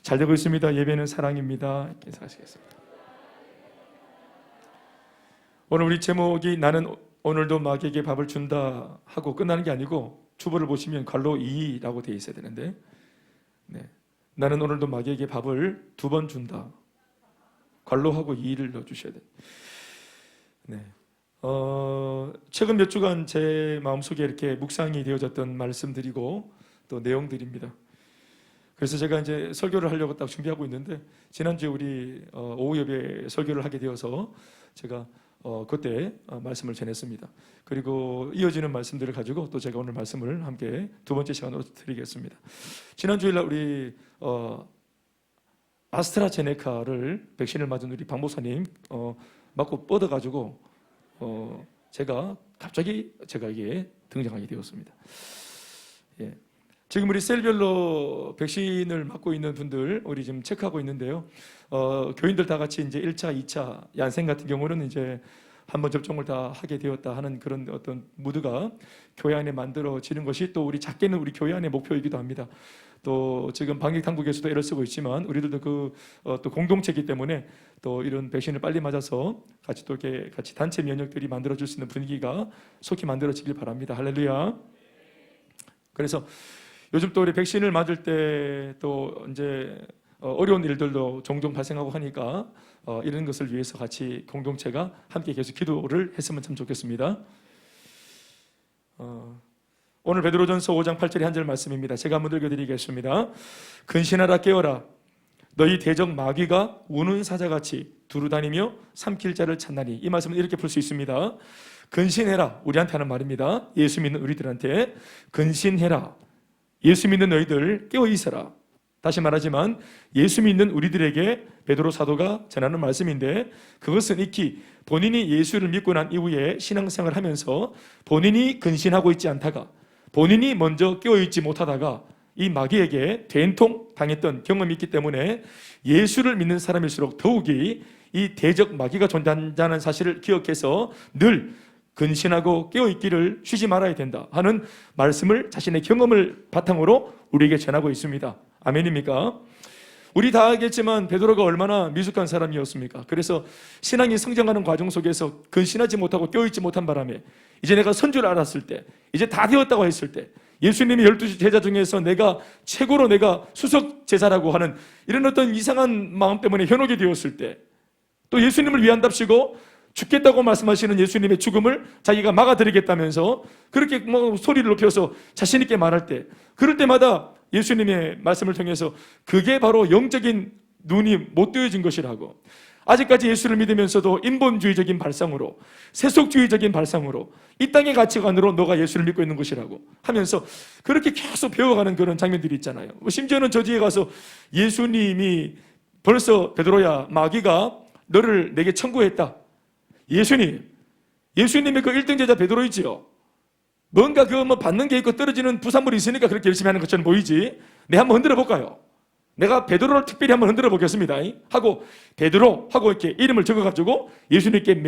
잘 되고 있습니다. 예배는 사랑입니다. 인사하시겠습니다. 오늘 우리 제목이 나는 오늘도 마귀에게 밥을 준다 하고 끝나는 게 아니고 주보를 보시면 괄로 2라고 되어 있어야 되는데, 네. 나는 오늘도 마귀에게 밥을 2번 준다. 괄로하고 2를 넣어주셔야 돼요. 네. 최근 몇 주간 제 마음속에 이렇게 묵상이 되어졌던 말씀드리고 또 내용들입니다. 그래서 제가 이제 설교를 하려고 딱 준비하고 있는데, 지난주에 우리 오후 예배 설교를 하게 되어서 제가 그때 말씀을 전했습니다. 그리고 이어지는 말씀들을 가지고 또 제가 오늘 말씀을 함께 2번째 시간으로 드리겠습니다. 지난 주일날 우리 아스트라제네카를 백신을 맞은 우리 박 목사님 맞고 뻗어가지고 제가 갑자기 제가 등장하게 되었습니다. 예. 지금 우리 셀별로 백신을 맞고 있는 분들 우리 지금 체크하고 있는데요. 교인들 다 같이 이제 1차, 2차 얀센 같은 경우는 이제 한번 접종을 다 하게 되었다 하는 그런 어떤 무드가 교회 안에 만들어지는 것이 또 우리 작게는 우리 교회 안의 목표이기도 합니다. 또 지금 방역 당국에서도 애를 쓰고 있지만 우리들도 또 공동체이기 때문에 또 이런 백신을 빨리 맞아서 같이 또 이렇게 같이 단체 면역들이 만들어질 수 있는 분위기가 속히 만들어지길 바랍니다. 할렐루야. 그래서 요즘 또 우리 백신을 맞을 때 또 이제 어려운 일들도 종종 발생하고 하니까 이런 것을 위해서 같이 공동체가 함께 계속 기도를 했으면 참 좋겠습니다. 오늘 베드로전서 5장 8절의 한 절 말씀입니다. 제가 한번 읽어드리겠습니다. 근신하라 깨어라 너희 대적 마귀가 우는 사자같이 두루다니며 삼킬 자를 찾나니. 이 말씀은 이렇게 풀 수 있습니다. 근신해라, 우리한테 하는 말입니다. 예수 믿는 우리들한테 근신해라. 예수 믿는 너희들 깨어 있어라. 다시 말하지만 예수 믿는 우리들에게 베드로 사도가 전하는 말씀인데, 그것은 익히 본인이 예수를 믿고 난 이후에 신앙생활을 하면서 본인이 근신하고 있지 않다가, 본인이 먼저 깨어있지 못하다가 이 마귀에게 된통 당했던 경험이 있기 때문에 예수를 믿는 사람일수록 더욱이 이 대적 마귀가 존재한다는 사실을 기억해서 늘 근신하고 깨어있기를 쉬지 말아야 된다 하는 말씀을 자신의 경험을 바탕으로 우리에게 전하고 있습니다. 아멘입니까? 우리 다 알겠지만 베드로가 얼마나 미숙한 사람이었습니까? 그래서 신앙이 성장하는 과정 속에서 근신하지 못하고 깨어있지 못한 바람에 이제 내가 선줄 알았을 때, 이제 다 되었다고 했을 때, 예수님이 12 제자 중에서 내가 최고로 내가 수석 제자라고 하는 이런 어떤 이상한 마음 때문에 현혹이 되었을 때, 또 예수님을 위한답시고 죽겠다고 말씀하시는 예수님의 죽음을 자기가 막아드리겠다면서 그렇게 소리를 높여서 자신 있게 말할 때, 그럴 때마다 예수님의 말씀을 통해서 그게 바로 영적인 눈이 못 뜨여진 것이라고, 아직까지 예수를 믿으면서도 인본주의적인 발상으로, 세속주의적인 발상으로, 이 땅의 가치관으로 너가 예수를 믿고 있는 것이라고 하면서 그렇게 계속 배워가는 그런 장면들이 있잖아요. 심지어는 저 뒤에 가서 예수님이 벌써 베드로야, 마귀가 너를 내게 청구했다. 예수님의 그 1등 제자 베드로이지요. 뭔가 받는 게 있고 떨어지는 부산물이 있으니까 그렇게 열심히 하는 것처럼 보이지. 내가 한번 흔들어 볼까요? 내가 베드로를 특별히 한번 흔들어 보겠습니다 하고 베드로 하고 이렇게 이름을 적어가지고 예수님께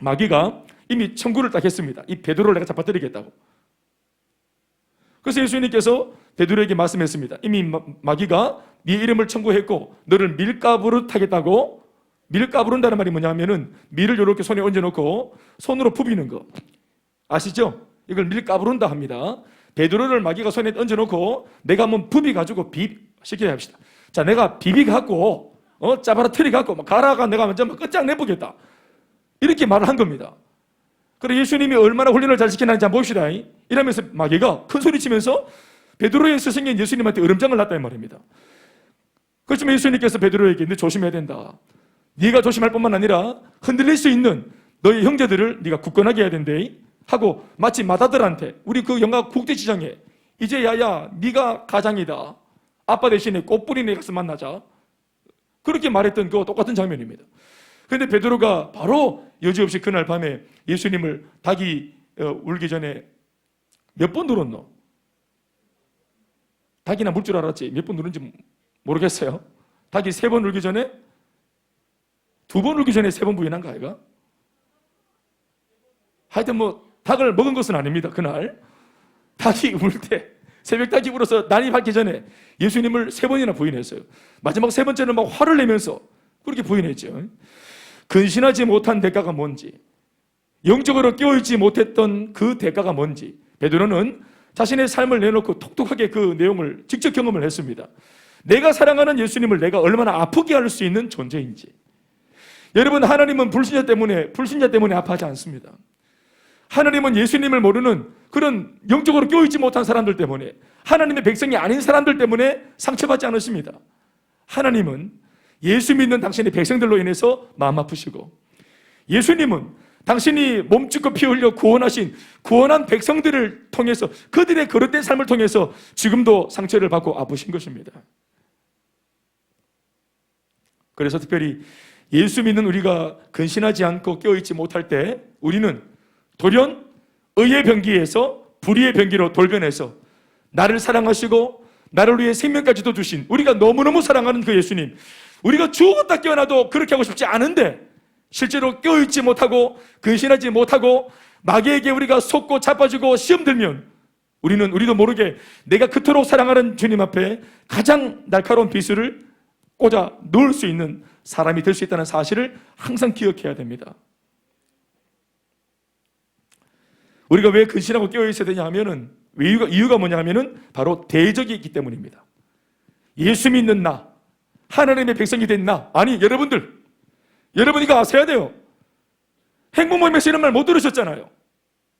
마귀가 이미 청구를 딱 했습니다. 이 베드로를 내가 잡아뜨리겠다고. 그래서 예수님께서 베드로에게 말씀했습니다. 이미 마귀가 네 이름을 청구했고 너를 밀가부릇 하겠다고. 밀가부른다는 말이 뭐냐면은 밀을 이렇게 손에 얹어놓고 손으로 부비는 거 아시죠? 이걸 밀가부른다 합니다. 베드로를 마귀가 손에 얹어놓고 내가 한번 부비가지고 시켜야 합시다. 자, 내가 비비갖고 짜바라트리갖고 가라가 내가 먼저 끝장내보겠다, 이렇게 말을 한 겁니다. 그래 예수님이 얼마나 훈련을 잘 시키는지 한번 봅시다. 이러면서 마귀가 큰 소리 치면서 베드로의 스승인 예수님한테 으름장을 놨다는 말입니다. 그렇지만 예수님께서 베드로에게 너 조심해야 된다. 네가 조심할 뿐만 아니라 흔들릴 수 있는 너의 형제들을 네가 굳건하게 해야 된대 하고, 마치 맏아들한테 우리 그 영화 국제시장에 이제 야야 네가 가장이다, 아빠 대신에 꽃뿌리네 가서 만나자, 그렇게 말했던 그와 똑같은 장면입니다. 그런데 베드로가 바로 여지없이 그날 밤에 예수님을 닭이 울기 전에 몇 번 누렀노? 닭이나 물 줄 알았지 몇 번 누른지 모르겠어요. 닭이 3번 울기 전에, 2번 울기 전에 3번 부인한가 아이가? 하여튼 닭을 먹은 것은 아닙니다. 그날 닭이 울 때 새벽다기 울어서 날이 밝기 전에 예수님을 3번이나 부인했어요. 마지막 3번째는 막 화를 내면서 그렇게 부인했죠. 근신하지 못한 대가가 뭔지, 영적으로 깨어있지 못했던 그 대가가 뭔지 베드로는 자신의 삶을 내놓고 톡톡하게 그 내용을 직접 경험을 했습니다. 내가 사랑하는 예수님을 내가 얼마나 아프게 할 수 있는 존재인지. 여러분, 하나님은 불신자 때문에 아파하지 않습니다. 하나님은 예수님을 모르는 그런 영적으로 깨어있지 못한 사람들 때문에, 하나님의 백성이 아닌 사람들 때문에 상처받지 않으십니다. 하나님은 예수 믿는 당신의 백성들로 인해서 마음 아프시고, 예수님은 당신이 몸짓고 피 흘려 구원한 백성들을 통해서, 그들의 거룩된 삶을 통해서 지금도 상처를 받고 아프신 것입니다. 그래서 특별히 예수 믿는 우리가 근신하지 않고 깨어있지 못할 때 우리는 돌연 의의 병기에서 불의의 병기로 돌변해서 나를 사랑하시고 나를 위해 생명까지도 주신, 우리가 너무너무 사랑하는 그 예수님, 우리가 죽었다 깨어나도 그렇게 하고 싶지 않은데 실제로 깨어있지 못하고 근신하지 못하고 마귀에게 우리가 속고 자빠지고 시험 들면 우리도 모르게 내가 그토록 사랑하는 주님 앞에 가장 날카로운 비수를 꽂아 놓을 수 있는 사람이 될 수 있다는 사실을 항상 기억해야 됩니다. 우리가 왜 근신하고 깨어있어야 되냐 하면은, 이유가 뭐냐 하면은 바로 대적이 있기 때문입니다. 예수 믿는 나, 하나님의 백성이 된 나, 아니 여러분들, 여러분 이거 아셔야 돼요. 행복모임에서 이런 말 못 들으셨잖아요.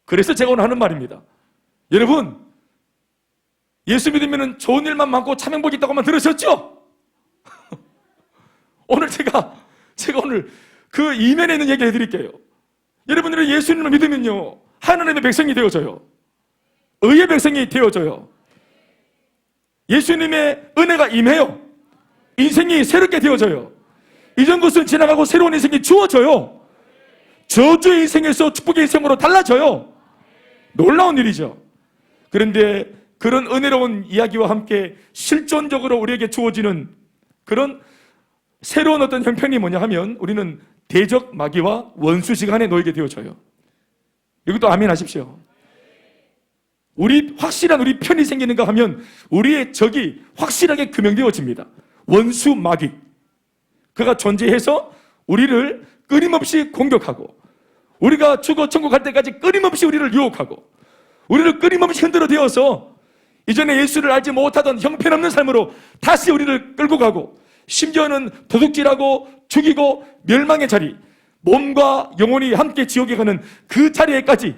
그래서 제가 오늘 하는 말입니다. 여러분, 예수 믿으면 좋은 일만 많고 참 행복이 있다고만 들으셨죠? 오늘 제가 오늘 그 이면에 있는 얘기 해드릴게요. 여러분들이 예수님을 믿으면요, 하나님의 백성이 되어져요. 의의 백성이 되어져요. 예수님의 은혜가 임해요. 인생이 새롭게 되어져요. 이전 것은 지나가고 새로운 인생이 주어져요. 저주의 인생에서 축복의 인생으로 달라져요. 놀라운 일이죠. 그런데 그런 은혜로운 이야기와 함께 실존적으로 우리에게 주어지는 그런 새로운 어떤 형편이 뭐냐 하면 우리는 대적 마귀와 원수 시간에 놓이게 되어져요. 이것도 아멘 하십시오. 확실한 우리 편이 생기는가 하면 우리의 적이 확실하게 규명되어집니다. 원수 마귀, 그가 존재해서 우리를 끊임없이 공격하고, 우리가 죽어 천국 갈 때까지 끊임없이 우리를 유혹하고, 우리를 끊임없이 흔들어 대어서 이전에 예수를 알지 못하던 형편없는 삶으로 다시 우리를 끌고 가고, 심지어는 도둑질하고 죽이고 멸망의 자리, 몸과 영혼이 함께 지옥에 가는 그 자리에까지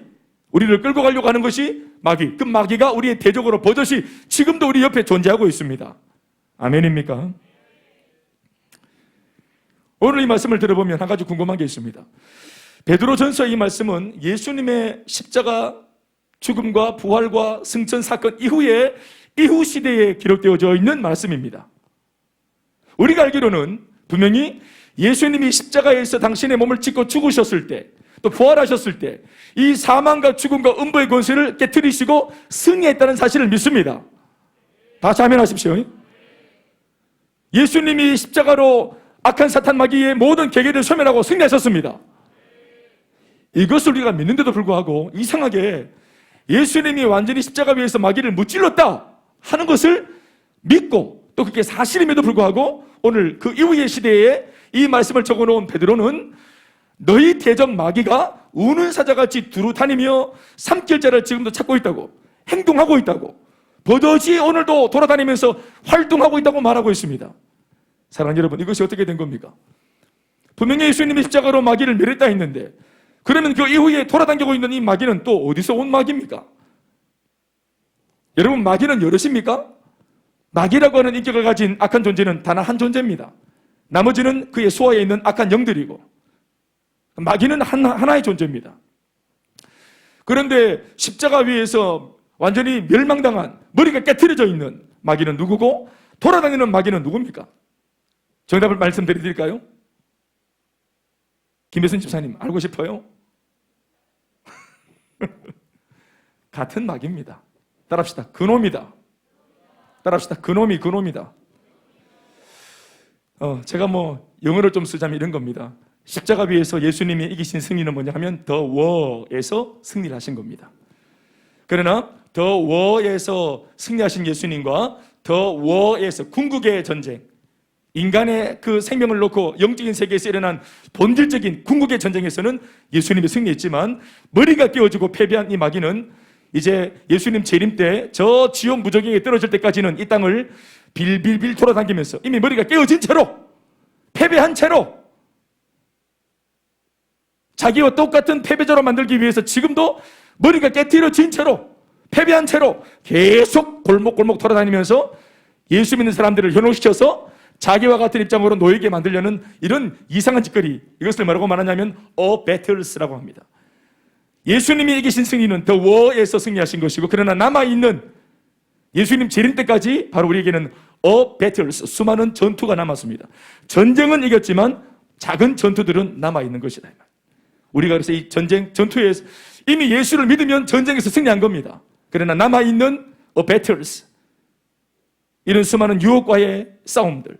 우리를 끌고 가려고 하는 것이 마귀. 그 마귀가 우리의 대적으로 버젓이 지금도 우리 옆에 존재하고 있습니다. 아멘입니까? 오늘 이 말씀을 들어보면 한 가지 궁금한 게 있습니다. 베드로전서 이 말씀은 예수님의 십자가 죽음과 부활과 승천 사건 이후 시대에 기록되어져 있는 말씀입니다. 우리가 알기로는 분명히 예수님이 십자가에서 당신의 몸을 찢고 죽으셨을 때, 또 부활하셨을 때 이 사망과 죽음과 음부의 권세를 깨트리시고 승리했다는 사실을 믿습니다. 다시 아멘하십시오. 예수님이 십자가로 악한 사탄 마귀의 모든 계계를 소멸하고 승리하셨습니다. 이것을 우리가 믿는데도 불구하고 이상하게 예수님이 완전히 십자가 위에서 마귀를 무찔렀다 하는 것을 믿고, 또 그게 사실임에도 불구하고 오늘 그 이후의 시대에 이 말씀을 적어놓은 베드로는 너희 대적 마귀가 우는 사자같이 두루 다니며 삼킬 자를 지금도 찾고 있다고, 행동하고 있다고, 버젓이 오늘도 돌아다니면서 활동하고 있다고 말하고 있습니다. 사랑하는 여러분, 이것이 어떻게 된 겁니까? 분명히 예수님이 십자가로 마귀를 멸했다 했는데, 그러면 그 이후에 돌아다니고 있는 이 마귀는 또 어디서 온 마귀입니까? 여러분, 마귀는 여럿입니까? 마귀라고 하는 인격을 가진 악한 존재는 단 한 존재입니다. 나머지는 그의 수하에 있는 악한 영들이고, 마귀는 하나의 존재입니다. 그런데 십자가 위에서 완전히 멸망당한, 머리가 깨트려져 있는 마귀는 누구고, 돌아다니는 마귀는 누굽니까? 정답을 말씀드릴까요? 김혜순 집사님 알고 싶어요? 같은 마귀입니다. 따라합시다. 그놈이다. 따라합시다. 그놈이다. 제가 영어를 좀 쓰자면 이런 겁니다. 십자가 위에서 예수님이 이기신 승리는 뭐냐 하면 The War에서 승리를 하신 겁니다. 그러나 더 워에서 승리하신 예수님과 더 워에서 궁극의 전쟁, 인간의 그 생명을 놓고 영적인 세계에서 일어난 본질적인 궁극의 전쟁에서는 예수님이 승리했지만, 머리가 깨어지고 패배한 이 마귀는 이제 예수님 재림 때 저 지옥 무저갱에 떨어질 때까지는 이 땅을 빌빌빌 돌아다니면서 이미 머리가 깨어진 채로, 패배한 채로, 자기와 똑같은 패배자로 만들기 위해서 지금도 머리가 깨트려진 채로, 패배한 채로 계속 골목골목 돌아다니면서 예수 믿는 사람들을 현혹시켜서 자기와 같은 입장으로 놓이게 만들려는 이런 이상한 짓거리, 이것을 뭐라고 말하냐면 battles라고 합니다. 예수님이 이기신 승리는 더 워에서 승리하신 것이고, 그러나 남아있는 예수님 재림 때까지 바로 우리에게는 battles, 수많은 전투가 남았습니다. 전쟁은 이겼지만 작은 전투들은 남아있는 것이다. 우리가 그래서 이 전투에서 이미 예수를 믿으면 전쟁에서 승리한 겁니다. 그러나 남아있는 battles, 이런 수많은 유혹과의 싸움들,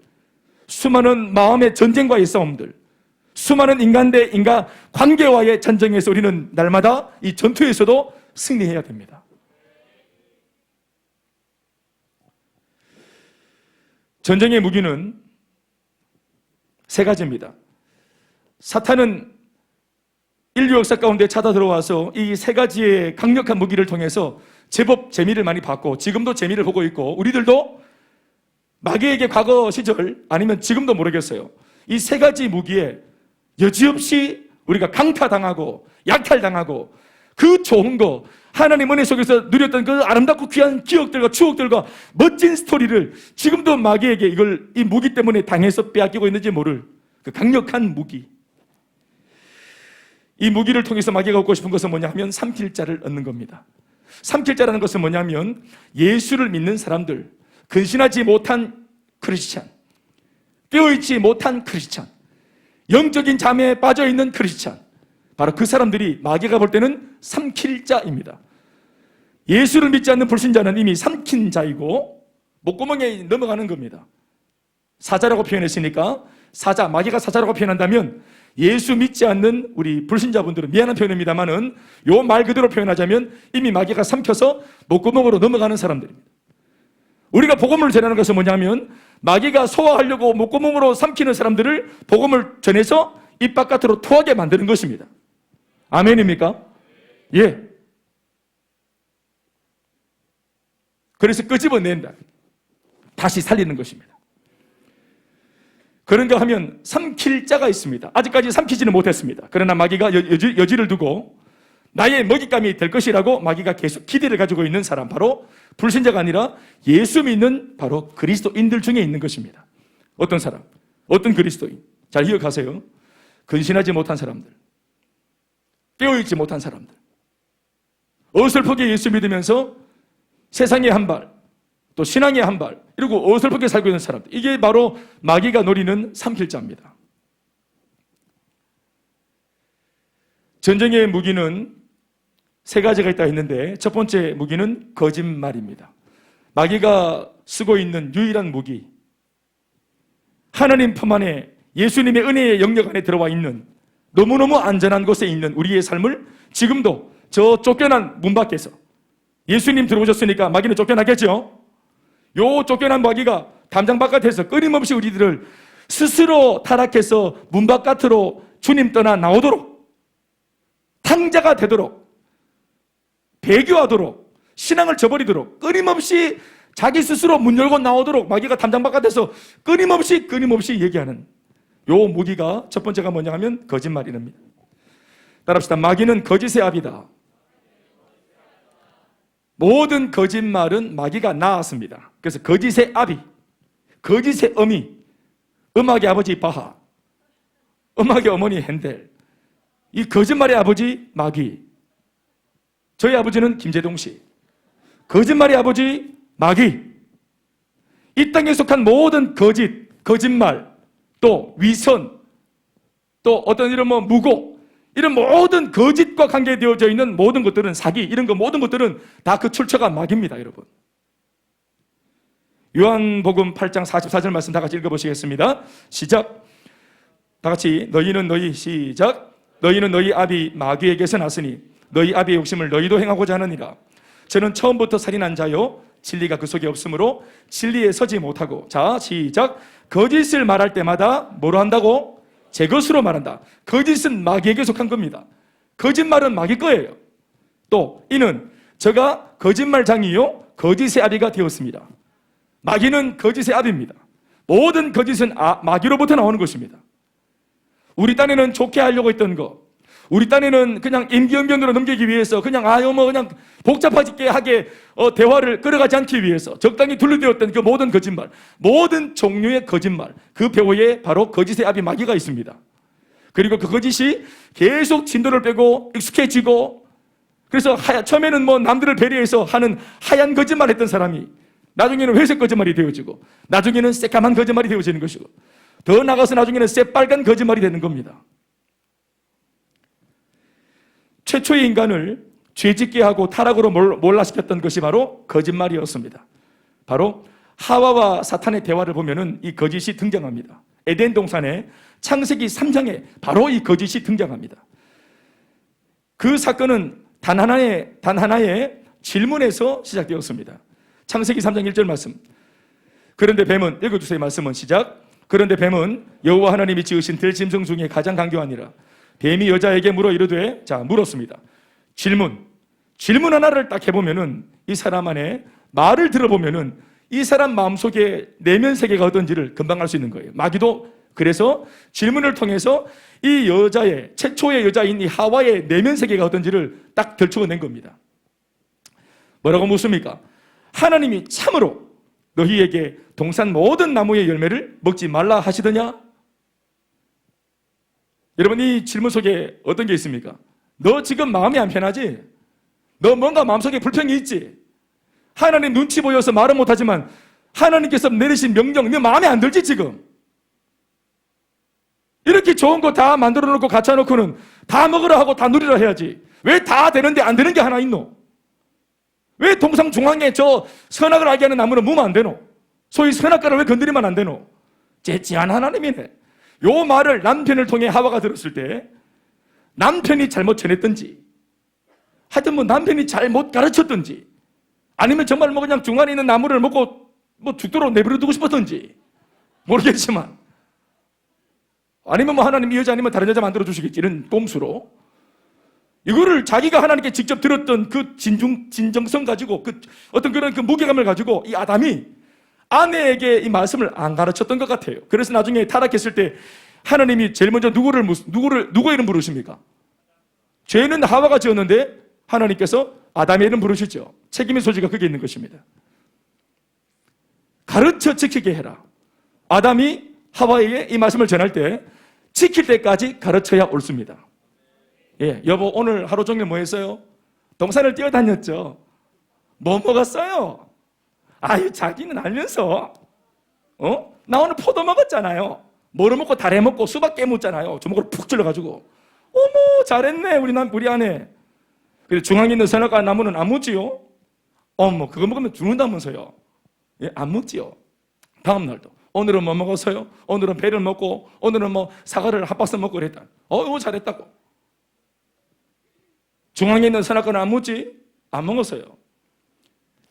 수많은 마음의 전쟁과의 싸움들, 수많은 인간 대 인간 관계와의 전쟁에서 우리는 날마다 이 전투에서도 승리해야 됩니다. 전쟁의 무기는 세 가지입니다. 사탄은 인류 역사 가운데 찾아 들어와서 이 세 가지의 강력한 무기를 통해서 제법 재미를 많이 봤고, 지금도 재미를 보고 있고, 우리들도 마귀에게 과거 시절 아니면 지금도 모르겠어요, 이 세 가지 무기에 여지없이 우리가 강타당하고 약탈당하고, 그 좋은 거, 하나님 은혜 속에서 누렸던 그 아름답고 귀한 기억들과 추억들과 멋진 스토리를 지금도 마귀에게 이 무기 때문에 당해서 빼앗기고 있는지 모를 그 강력한 무기. 이 무기를 통해서 마귀가 얻고 싶은 것은 뭐냐 하면 삼킬 자를 얻는 겁니다. 삼킬 자라는 것은 뭐냐면 예수를 믿는 사람들, 근신하지 못한 크리스찬, 깨어있지 못한 크리스찬, 영적인 잠에 빠져있는 크리스찬, 바로 그 사람들이 마귀가 볼 때는 삼킬 자입니다. 예수를 믿지 않는 불신자는 이미 삼킨 자이고 목구멍에 넘어가는 겁니다. 사자라고 표현했으니까 사자, 마귀가 사자라고 표현한다면 예수 믿지 않는 우리 불신자분들은, 미안한 표현입니다만은 요 말 그대로 표현하자면 이미 마귀가 삼켜서 목구멍으로 넘어가는 사람들입니다. 우리가 복음을 전하는 것은 뭐냐면 마귀가 소화하려고 목구멍으로 삼키는 사람들을 복음을 전해서 입 바깥으로 토하게 만드는 것입니다. 아멘입니까? 예. 그래서 끄집어낸다, 다시 살리는 것입니다. 그런가 하면 삼킬 자가 있습니다. 아직까지 삼키지는 못했습니다. 그러나 마귀가 여지를 두고 나의 먹잇감이 될 것이라고 마귀가 계속 기대를 가지고 있는 사람, 바로 불신자가 아니라 예수 믿는 바로 그리스도인들 중에 있는 것입니다. 어떤 사람? 어떤 그리스도인? 잘 기억하세요. 근신하지 못한 사람들, 깨어있지 못한 사람들, 어설프게 예수 믿으면서 세상의 한 발, 또 신앙의 한 발, 이러고 어설프게 살고 있는 사람들, 이게 바로 마귀가 노리는 삼킬자입니다. 전쟁의 무기는 세 가지가 있다 했는데, 첫 번째 무기는 거짓말입니다. 마귀가 쓰고 있는 유일한 무기, 하나님 품 안에 예수님의 은혜의 영역 안에 들어와 있는 너무너무 안전한 곳에 있는 우리의 삶을 지금도 저 쫓겨난 문 밖에서, 예수님 들어오셨으니까 마귀는 쫓겨나겠죠. 요 쫓겨난 마귀가 담장 바깥에서 끊임없이 우리들을 스스로 타락해서 문 바깥으로 주님 떠나 나오도록, 탕자가 되도록, 배교하도록, 신앙을 저버리도록, 끊임없이 자기 스스로 문 열고 나오도록 마귀가 담장 바깥에서 끊임없이 얘기하는 요 무기가, 첫 번째가 뭐냐 하면 거짓말이랍니다. 따라합시다. 마귀는 거짓의 아비다. 모든 거짓말은 마귀가 낳았습니다. 그래서 거짓의 아비, 거짓의 어미, 음악의 아버지 바하, 음악의 어머니 핸델, 이 거짓말의 아버지 마귀. 저희 아버지는 김재동 씨. 거짓말의 아버지 마귀. 이 땅에 속한 모든 거짓, 거짓말, 또 위선, 또 어떤 이런 무고, 이런 모든 거짓과 관계되어져 있는 모든 것들은, 사기, 이런 거 모든 것들은 다 그 출처가 마귀입니다, 여러분. 요한복음 8장 44절 말씀 다 같이 읽어보시겠습니다. 시작. 다 같이. 시작. 너희는 너희 아비 마귀에게서 났으니 너희 아비의 욕심을 너희도 행하고자 하느니라. 저는 처음부터 살인한 자요 진리가 그 속에 없으므로 진리에 서지 못하고. 자, 시작. 거짓을 말할 때마다 뭐로 한다고? 제 것으로 말한다. 거짓은 마귀에게 속한 겁니다. 거짓말은 마귀 거예요. 또 이는 저가 거짓말장이요 거짓의 아비가 되었습니다. 마귀는 거짓의 아비입니다. 모든 거짓은 마귀로부터 나오는 것입니다. 우리 딴에는 좋게 하려고 했던 거, 우리 딴에는 그냥 임기응변으로 넘기기 위해서 그냥 그냥 복잡하게 하게 대화를 끌어가지 않기 위해서 적당히 둘러대었던 그 모든 거짓말, 모든 종류의 거짓말, 그 배후에 바로 거짓의 아비 마귀가 있습니다. 그리고 그 거짓이 계속 진도를 빼고 익숙해지고, 그래서 처음에는 뭐 남들을 배려해서 하는 하얀 거짓말 했던 사람이 나중에는 회색 거짓말이 되어지고, 나중에는 새까만 거짓말이 되어지는 것이고, 더 나가서 나중에는 새빨간 거짓말이 되는 겁니다. 최초의 인간을 죄짓게 하고 타락으로 몰라시켰던 것이 바로 거짓말이었습니다. 바로 하와와 사탄의 대화를 보면은 이 거짓이 등장합니다. 에덴 동산에 창세기 3장에 바로 이 거짓이 등장합니다. 그 사건은 단 하나의 질문에서 시작되었습니다. 창세기 3장 1절 말씀. 그런데 뱀은, 읽어주세요. 말씀은 시작. 그런데 뱀은 여호와 하나님이 지으신 들짐승 중에 가장 강교하니라. 뱀이 여자에게 물어 이르되, 자, 물었습니다. 질문 하나를 딱 해보면은 이 사람 안에 말을 들어보면은 이 사람 마음속에 내면 세계가 어떤지를 금방 알 수 있는 거예요. 마귀도 그래서 질문을 통해서 이 여자의, 최초의 여자인 이 하와의 내면 세계가 어떤지를 딱 결정해낸 겁니다. 뭐라고 묻습니까? 하나님이 참으로 너희에게 동산 모든 나무의 열매를 먹지 말라 하시더냐? 여러분, 이 질문 속에 어떤 게 있습니까? 너 지금 마음이 안 편하지? 너 뭔가 마음속에 불평이 있지? 하나님 눈치 보여서 말은 못하지만 하나님께서 내리신 명령, 너 마음에 안 들지 지금? 이렇게 좋은 거 다 만들어 놓고 갖춰 놓고는 다 먹으라 하고 다 누리라 해야지. 왜 다 되는데 안 되는 게 하나 있노? 왜 동상 중앙에 저 선악을 알게 하는 나무는 무면 안 되노? 소위 선악과를 왜 건드리면 안 되노? 재치한 하나님이네. 요 말을 남편을 통해 하와가 들었을 때 남편이 잘못 전했든지, 하여튼 뭐 남편이 잘못 가르쳤든지, 아니면 정말 뭐 그냥 중간에 있는 나무를 먹고 뭐 죽도록 내버려 두고 싶었든지 모르겠지만, 아니면 뭐 하나님 이 여자 아니면 다른 여자 만들어 주시겠지 이런 꼼수로 이거를 자기가 하나님께 직접 들었던 그 진정성 가지고, 그 어떤 그런 그 무게감을 가지고 이 아담이 아내에게 이 말씀을 안 가르쳤던 것 같아요. 그래서 나중에 타락했을 때 하나님이 제일 먼저 누구의 이름 부르십니까? 죄는 하와가 지었는데 하나님께서 아담의 이름 부르시죠. 책임의 소지가 거기에 있는 것입니다. 가르쳐 지키게 해라. 아담이 하와에게 이 말씀을 전할 때 지킬 때까지 가르쳐야 옳습니다. 예, 여보 오늘 하루 종일 뭐 했어요? 동산을 뛰어다녔죠. 뭐 먹었어요? 아유, 자기는 알면서 나 오늘 포도 먹었잖아요. 뭐를 먹고 다래 먹고 수박 깨묻잖아요. 주먹으로 푹 찔러가지고. 어머 잘했네 우리 아내. 그리고 중앙에 있는 선악과 나무는 안 묻지요? 어머 그거 먹으면 죽는다면서요. 예, 안 묻지요. 다음 날도 오늘은 뭐 먹었어요? 오늘은 배를 먹고, 오늘은 뭐 사과를 한 박스 먹고 그랬다. 잘했다고. 중앙에 있는 선악과는 안 묻지? 안 먹었어요.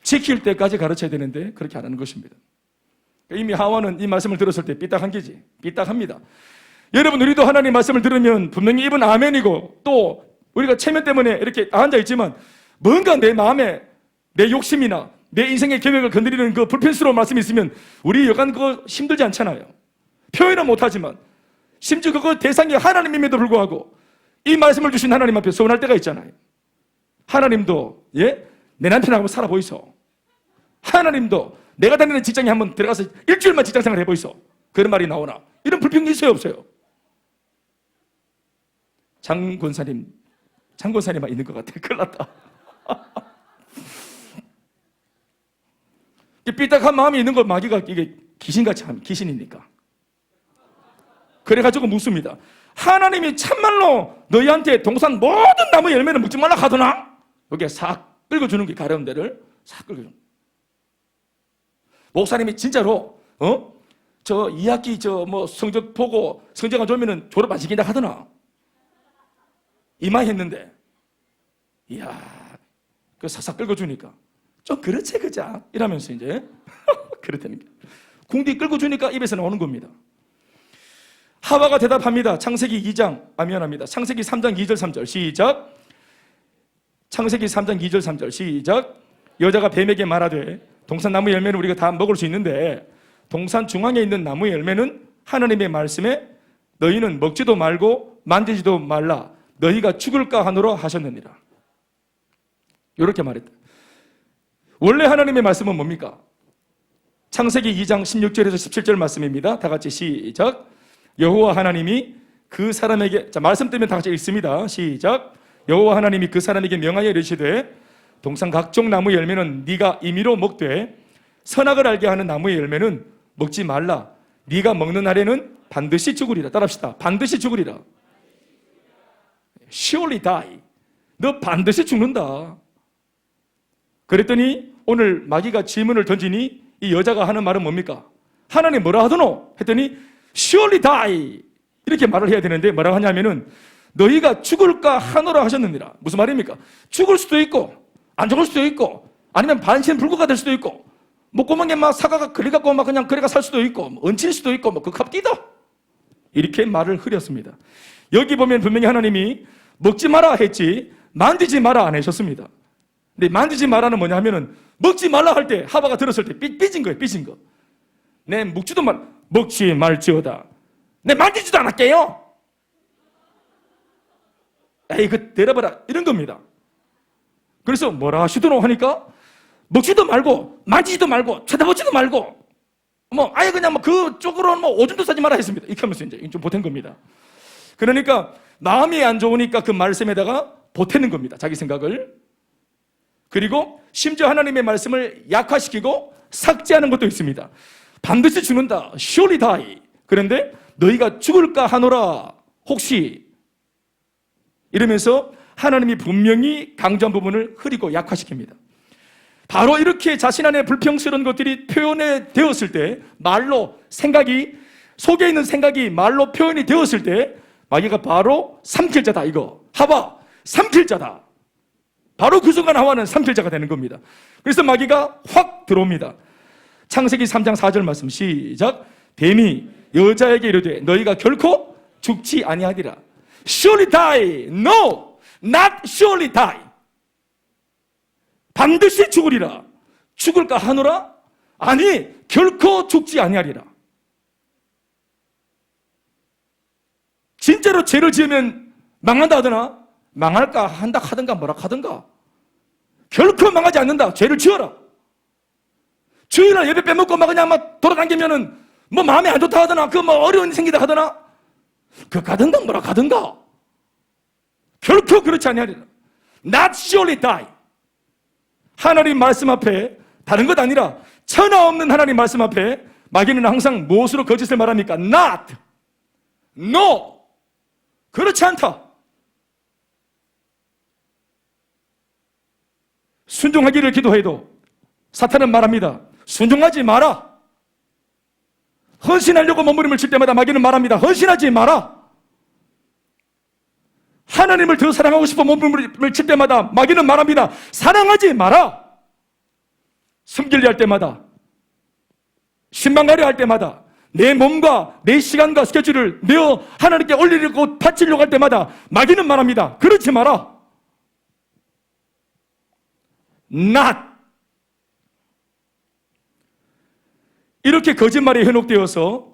지킬 때까지 가르쳐야 되는데 그렇게 안 하는 것입니다. 이미 하와는 이 말씀을 들었을 때 삐딱한 게지. 삐딱합니다. 여러분, 우리도 하나님 말씀을 들으면 분명히 입은 아멘이고, 또 우리가 체면 때문에 이렇게 앉아있지만 뭔가 내 마음에 내 욕심이나 내 인생의 계획을 건드리는 그 불편스러운 말씀이 있으면 우리 여간 그거 힘들지 않잖아요. 표현은 못하지만 심지어 그거 대상이 하나님임에도 불구하고 이 말씀을 주신 하나님 앞에 서운할 때가 있잖아요. 하나님도 내 남편하고 살아보이소. 하나님도 내가 다니는 직장에 한번 들어가서 일주일만 직장생활 해보이소. 그런 말이 나오나? 이런 불평이 있어요 없어요? 장권사님만 있는 것 같아. 큰일 났다. 삐딱한 마음이 있는 걸 마귀가 이게 귀신같이 하면 귀신이니까. 그래가지고 묻습니다. 하나님이 참말로 너희한테 동산 모든 나무 열매는 먹지 말라 하더나? 여기에 싹 긁어주는 게 가려운 데를 싹 긁어주는. 목사님이 진짜로 저 2학기 뭐 성적 보고 성적 안 좋으면 졸업 안 시킨다 하더나? 이마했는데, 이야, 그 사사 끌고 주니까 좀 그렇지 그자 이러면서 이제 그렇다니까 궁디 끌고 주니까 입에서 나오는 겁니다. 하와가 대답합니다. 창세기 2장, 미안합니다. 창세기 3장 2절 3절 시작. 창세기 3장 2절 3절 시작. 여자가 뱀에게 말하되 동산 나무 열매는 우리가 다 먹을 수 있는데 동산 중앙에 있는 나무 열매는 하나님의 말씀에 너희는 먹지도 말고 만지지도 말라 너희가 죽을까 하노라 하셨느니라. 이렇게 말했다. 원래 하나님의 말씀은 뭡니까? 창세기 2장 16절에서 17절 말씀입니다. 다 같이 시작. 여호와 하나님이 그 사람에게, 자 말씀 때문에 다 같이 읽습니다. 시작. 여호와 하나님이 그 사람에게 명하여 이르시되 동산 각종 나무 열매는 네가 임의로 먹되 선악을 알게 하는 나무의 열매는 먹지 말라. 네가 먹는 날에는 반드시 죽으리라. 따라합시다. 반드시 죽으리라. Surely die. 너 반드시 죽는다. 그랬더니 오늘 마귀가 질문을 던지니 이 여자가 하는 말은 뭡니까? 하나님 뭐라 하더노? 했더니 Surely die. 이렇게 말을 해야 되는데 뭐라고 하냐면은 너희가 죽을까 하노라 하셨느니라. 무슨 말입니까? 죽을 수도 있고 안 죽을 수도 있고 아니면 반신불구가 될 수도 있고 목구멍에 막 사과가 걸려갖고 막 그냥 그래가 살 수도 있고 얹힐 수도 있고 뭐 그값 뛰다 이렇게 말을 흐렸습니다. 여기 보면 분명히 하나님이 먹지 마라 했지 만지지 마라 안 하셨습니다. 근데 만지지 마라는 뭐냐 하면은 먹지 말라 할 때 하와가 들었을 때 삐진 거예요. 삐진 거. 내 먹지 말지어다. 내 만지지도 않을게요. 에이 그 데려봐라 이런 겁니다. 그래서 뭐라 하시더노 하니까 먹지도 말고 만지지도 말고 쳐다보지도 말고 뭐 아예 그냥 뭐 그쪽으로는 뭐 오줌도 싸지 마라 했습니다. 이렇게 하면서 이제 좀 보탠 겁니다. 그러니까 마음이 안 좋으니까 그 말씀에다가 보태는 겁니다. 자기 생각을. 그리고 심지어 하나님의 말씀을 약화시키고 삭제하는 것도 있습니다. 반드시 죽는다. Surely die. 그런데 너희가 죽을까 하노라. 혹시 이러면서 하나님이 분명히 강조한 부분을 흐리고 약화시킵니다. 바로 이렇게 자신 안에 불평스러운 것들이 표현이 되었을 때 말로 생각이 속에 있는 생각이 말로 표현이 되었을 때 마귀가 바로 삼킬 자다 이거. 하와 삼킬 자다. 바로 그 순간 하와는 삼킬 자가 되는 겁니다. 그래서 마귀가 확 들어옵니다. 창세기 3장 4절 말씀 시작. 뱀이 여자에게 이르되 너희가 결코 죽지 아니하리라. Surely die. No, not surely die. 반드시 죽으리라. 죽을까 하노라? 아니, 결코 죽지 아니하리라. 진짜로 죄를 지으면 망한다 하더나? 망할까 한다 하든가 뭐라 하든가 결코 망하지 않는다. 죄를 지어라. 주일날 예배 빼먹고 막 그냥 막 돌아다니면은 뭐 마음에 안 좋다 하더나 그 뭐 어려운 일이 생기다 하더나 그 가든가 뭐라 가든가 결코 그렇지 아니하리라. Not surely die. 하나님 말씀 앞에 다른 것 아니라 천하 없는 하나님 말씀 앞에 마귀는 항상 무엇으로 거짓을 말합니까? Not. No. 그렇지 않다. 순종하기를 기도해도 사탄은 말합니다. 순종하지 마라. 헌신하려고 몸부림을 칠 때마다 마귀는 말합니다. 헌신하지 마라. 하나님을 더 사랑하고 싶어 몸부림을 칠 때마다 마귀는 말합니다. 사랑하지 마라. 섬기려 할 때마다 신방가려 할 때마다 내 몸과 내 시간과 스케줄을 내어 하나님께 올리려고 바치려고 할 때마다 마귀는 말합니다. 그렇지 마라. Not. 이렇게 거짓말에 현혹되어서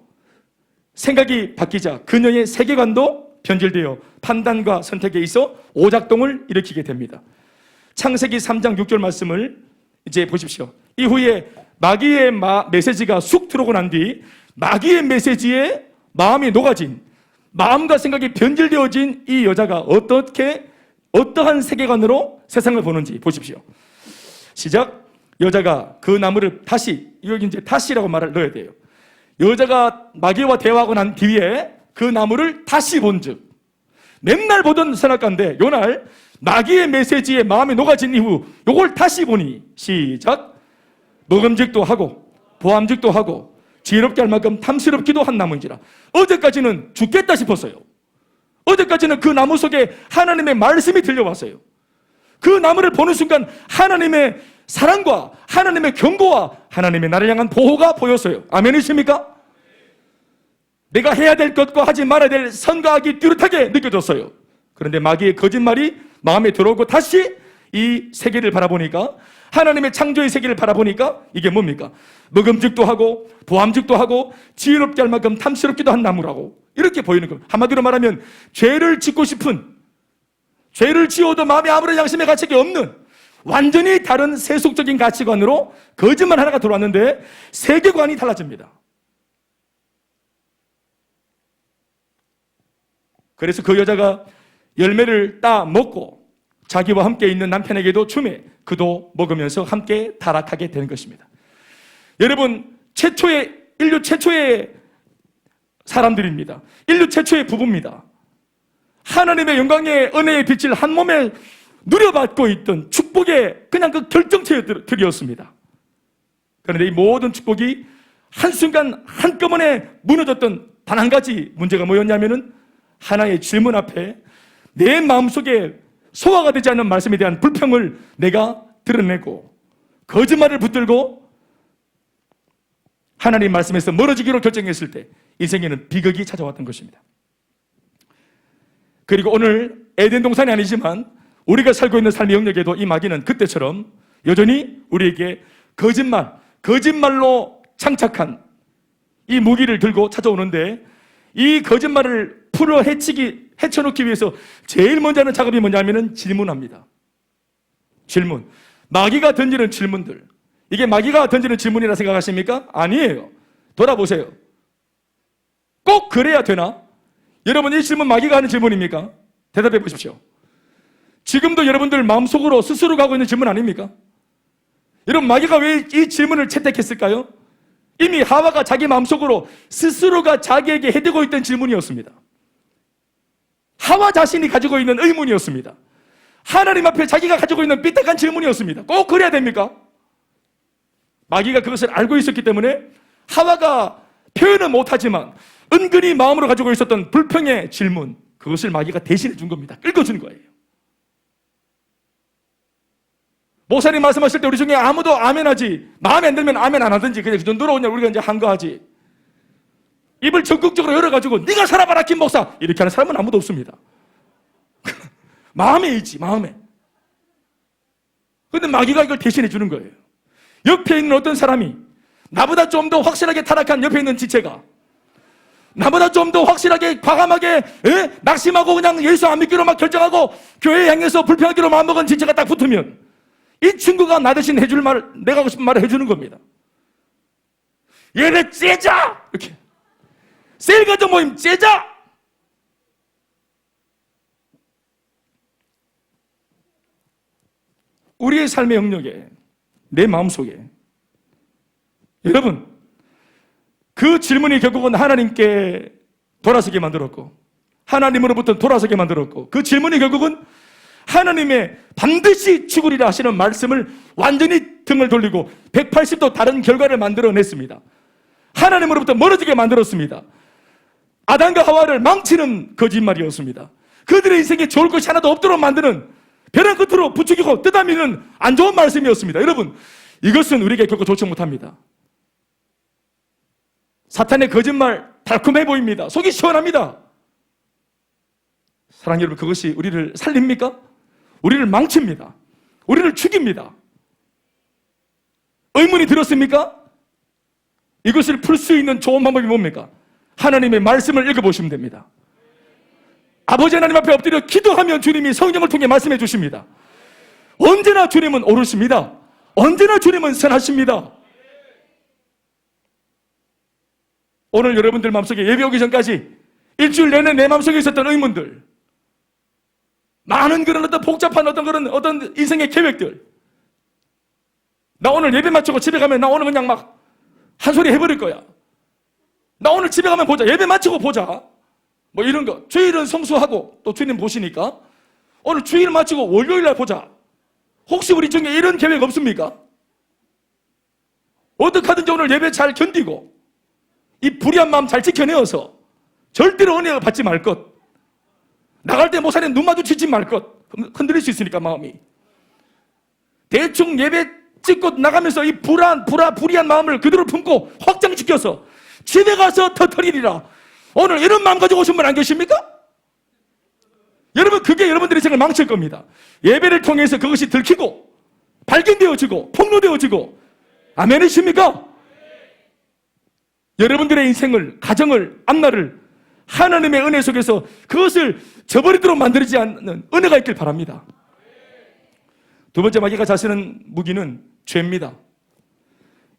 생각이 바뀌자 그녀의 세계관도 변질되어 판단과 선택에 있어 오작동을 일으키게 됩니다. 창세기 3장 6절 말씀을 이제 보십시오. 이후에 마귀의 메시지가 쑥 들어오고 난 뒤 마귀의 메시지에 마음이 녹아진 마음과 생각이 변질되어진 이 여자가 어떠한 세계관으로 세상을 보는지 보십시오. 시작. 여자가 그 나무를 다시, 여기 이제 다시라고 말을 넣어야 돼요. 여자가 마귀와 대화하고 난 뒤에 그 나무를 다시 본즉 맨날 보던 선악과인데 요날 마귀의 메시지에 마음이 녹아진 이후 요걸 다시 보니 시작. 먹음직도 하고 보암직도 하고 지혜롭게 할 만큼 탐스럽기도 한 나무인지라. 어제까지는 죽겠다 싶었어요. 어제까지는 그 나무 속에 하나님의 말씀이 들려왔어요. 그 나무를 보는 순간 하나님의 사랑과 하나님의 경고와 하나님의 나를 향한 보호가 보였어요. 아멘이십니까? 내가 해야 될 것과 하지 말아야 될 선과 악이 뚜렷하게 느껴졌어요. 그런데 마귀의 거짓말이 마음에 들어오고 다시 이 세계를 바라보니까, 하나님의 창조의 세계를 바라보니까 이게 뭡니까? 먹음직도 하고 보암직도 하고 지혜롭게 할 만큼 탐스럽기도 한 나무라고 이렇게 보이는 겁니다. 한마디로 말하면 죄를 짓고 싶은, 죄를 지어도 마음에 아무런 양심의 가책이 없는 완전히 다른 세속적인 가치관으로 거짓말 하나가 들어왔는데 세계관이 달라집니다. 그래서 그 여자가 열매를 따 먹고 자기와 함께 있는 남편에게도 주매 그도 먹으면서 함께 타락하게 되는 것입니다. 여러분, 인류 최초의 사람들입니다. 인류 최초의 부부입니다. 하나님의 영광의 은혜의 빛을 한 몸에 누려받고 있던 축복의 그냥 그 결정체들이었습니다. 그런데 이 모든 축복이 한순간 한꺼번에 무너졌던 단 한 가지 문제가 뭐였냐면은 하나의 질문 앞에 내 마음속에 소화가 되지 않는 말씀에 대한 불평을 내가 드러내고 거짓말을 붙들고 하나님 말씀에서 멀어지기로 결정했을 때 인생에는 비극이 찾아왔던 것입니다. 그리고 오늘 에덴 동산이 아니지만 우리가 살고 있는 삶의 영역에도 이 마귀는 그때처럼 여전히 우리에게 거짓말로 장착한 이 무기를 들고 찾아오는데, 이 거짓말을 헤쳐놓기 위해서 제일 먼저 하는 작업이 뭐냐면은 질문합니다. 질문. 마귀가 던지는 질문들. 이게 마귀가 던지는 질문이라 생각하십니까? 아니에요. 돌아보세요. 꼭 그래야 되나? 여러분, 이 질문 마귀가 하는 질문입니까? 대답해 보십시오. 지금도 여러분들 마음속으로 스스로 가고 있는 질문 아닙니까? 여러분, 마귀가 왜 이 질문을 채택했을까요? 이미 하와가 자기 마음속으로 스스로가 자기에게 해대고 있던 질문이었습니다. 하와 자신이 가지고 있는 의문이었습니다. 하나님 앞에 자기가 가지고 있는 삐딱한 질문이었습니다. 꼭 그래야 됩니까? 마귀가 그것을 알고 있었기 때문에 하와가 표현은 못하지만 은근히 마음으로 가지고 있었던 불평의 질문, 그것을 마귀가 대신해 준 겁니다. 읽어준 거예요. 목사님 말씀하실 때 우리 중에 아무도 아멘 하지, 마음에 안 들면 아멘 안 하든지 그냥 그 정도로 그냥 우리가 이제 한 거 하지, 입을 적극적으로 열어가지고 네가 살아봐라 김 목사 이렇게 하는 사람은 아무도 없습니다. 마음에 있지, 마음에. 그런데 마귀가 이걸 대신해 주는 거예요. 옆에 있는 어떤 사람이 나보다 좀 더 확실하게 타락한 옆에 있는 지체가 나보다 좀 더 확실하게 과감하게 낙심하고 그냥 예수 안 믿기로 막 결정하고 교회에 향해서 불평하기로 마음먹은 지체가 딱 붙으면 이 친구가 나 대신 해줄 말, 내가 하고 싶은 말을 해주는 겁니다. 얘네 째자! 이렇게. 셀가족 모임 째자! 우리의 삶의 영역에, 내 마음속에, 여러분, 그 질문이 결국은 하나님께 돌아서게 만들었고, 하나님으로부터 돌아서게 만들었고, 그 질문이 결국은 하나님의 반드시 죽으리라 하시는 말씀을 완전히 등을 돌리고 180도 다른 결과를 만들어냈습니다. 하나님으로부터 멀어지게 만들었습니다. 아담과 하와를 망치는 거짓말이었습니다. 그들의 인생에 좋을 것이 하나도 없도록 만드는 벼랑 끝으로 부추기고 뜯어미는 안 좋은 말씀이었습니다. 여러분, 이것은 우리에게 결코 좋지 못합니다. 사탄의 거짓말 달콤해 보입니다. 속이 시원합니다. 사랑하는 여러분, 그것이 우리를 살립니까? 우리를 망칩니다. 우리를 죽입니다. 의문이 들었습니까? 이것을 풀 수 있는 좋은 방법이 뭡니까? 하나님의 말씀을 읽어보시면 됩니다. 아버지 하나님 앞에 엎드려 기도하면 주님이 성령을 통해 말씀해 주십니다. 언제나 주님은 옳으십니다. 언제나 주님은 선하십니다. 오늘 여러분들 마음속에 예배 오기 전까지 일주일 내내 내 마음속에 있었던 의문들, 많은 그런 어떤 복잡한 어떤 인생의 계획들, 나 오늘 예배 마치고 집에 가면 나 오늘 그냥 막 한 소리 해버릴 거야. 나 오늘 집에 가면 보자. 예배 마치고 보자. 뭐 이런 거. 주일은 성수하고 또 주님 보시니까 오늘 주일 마치고 월요일 날 보자. 혹시 우리 중에 이런 계획 없습니까? 어떻게 하든지 오늘 예배 잘 견디고 이 불의한 마음 잘 지켜내어서 절대로 은혜를 받지 말 것. 나갈 때 목사님 눈 마주치지 말 것. 흔들릴 수 있으니까 마음이. 대충 예배 찍고 나가면서 이 불의한 마음을 그대로 품고 확장시켜서 집에 가서 터뜨리리라. 오늘 이런 마음 가지고 오신 분 안 계십니까? 여러분, 그게 여러분들의 인생을 망칠 겁니다. 예배를 통해서 그것이 들키고 발견되어지고 폭로되어지고, 아멘이십니까? 여러분들의 인생을, 가정을, 앞날을 하나님의 은혜 속에서 그것을 저버리도록 만들지 않는 은혜가 있길 바랍니다. 두 번째 마귀가 자시는 무기는 죄입니다.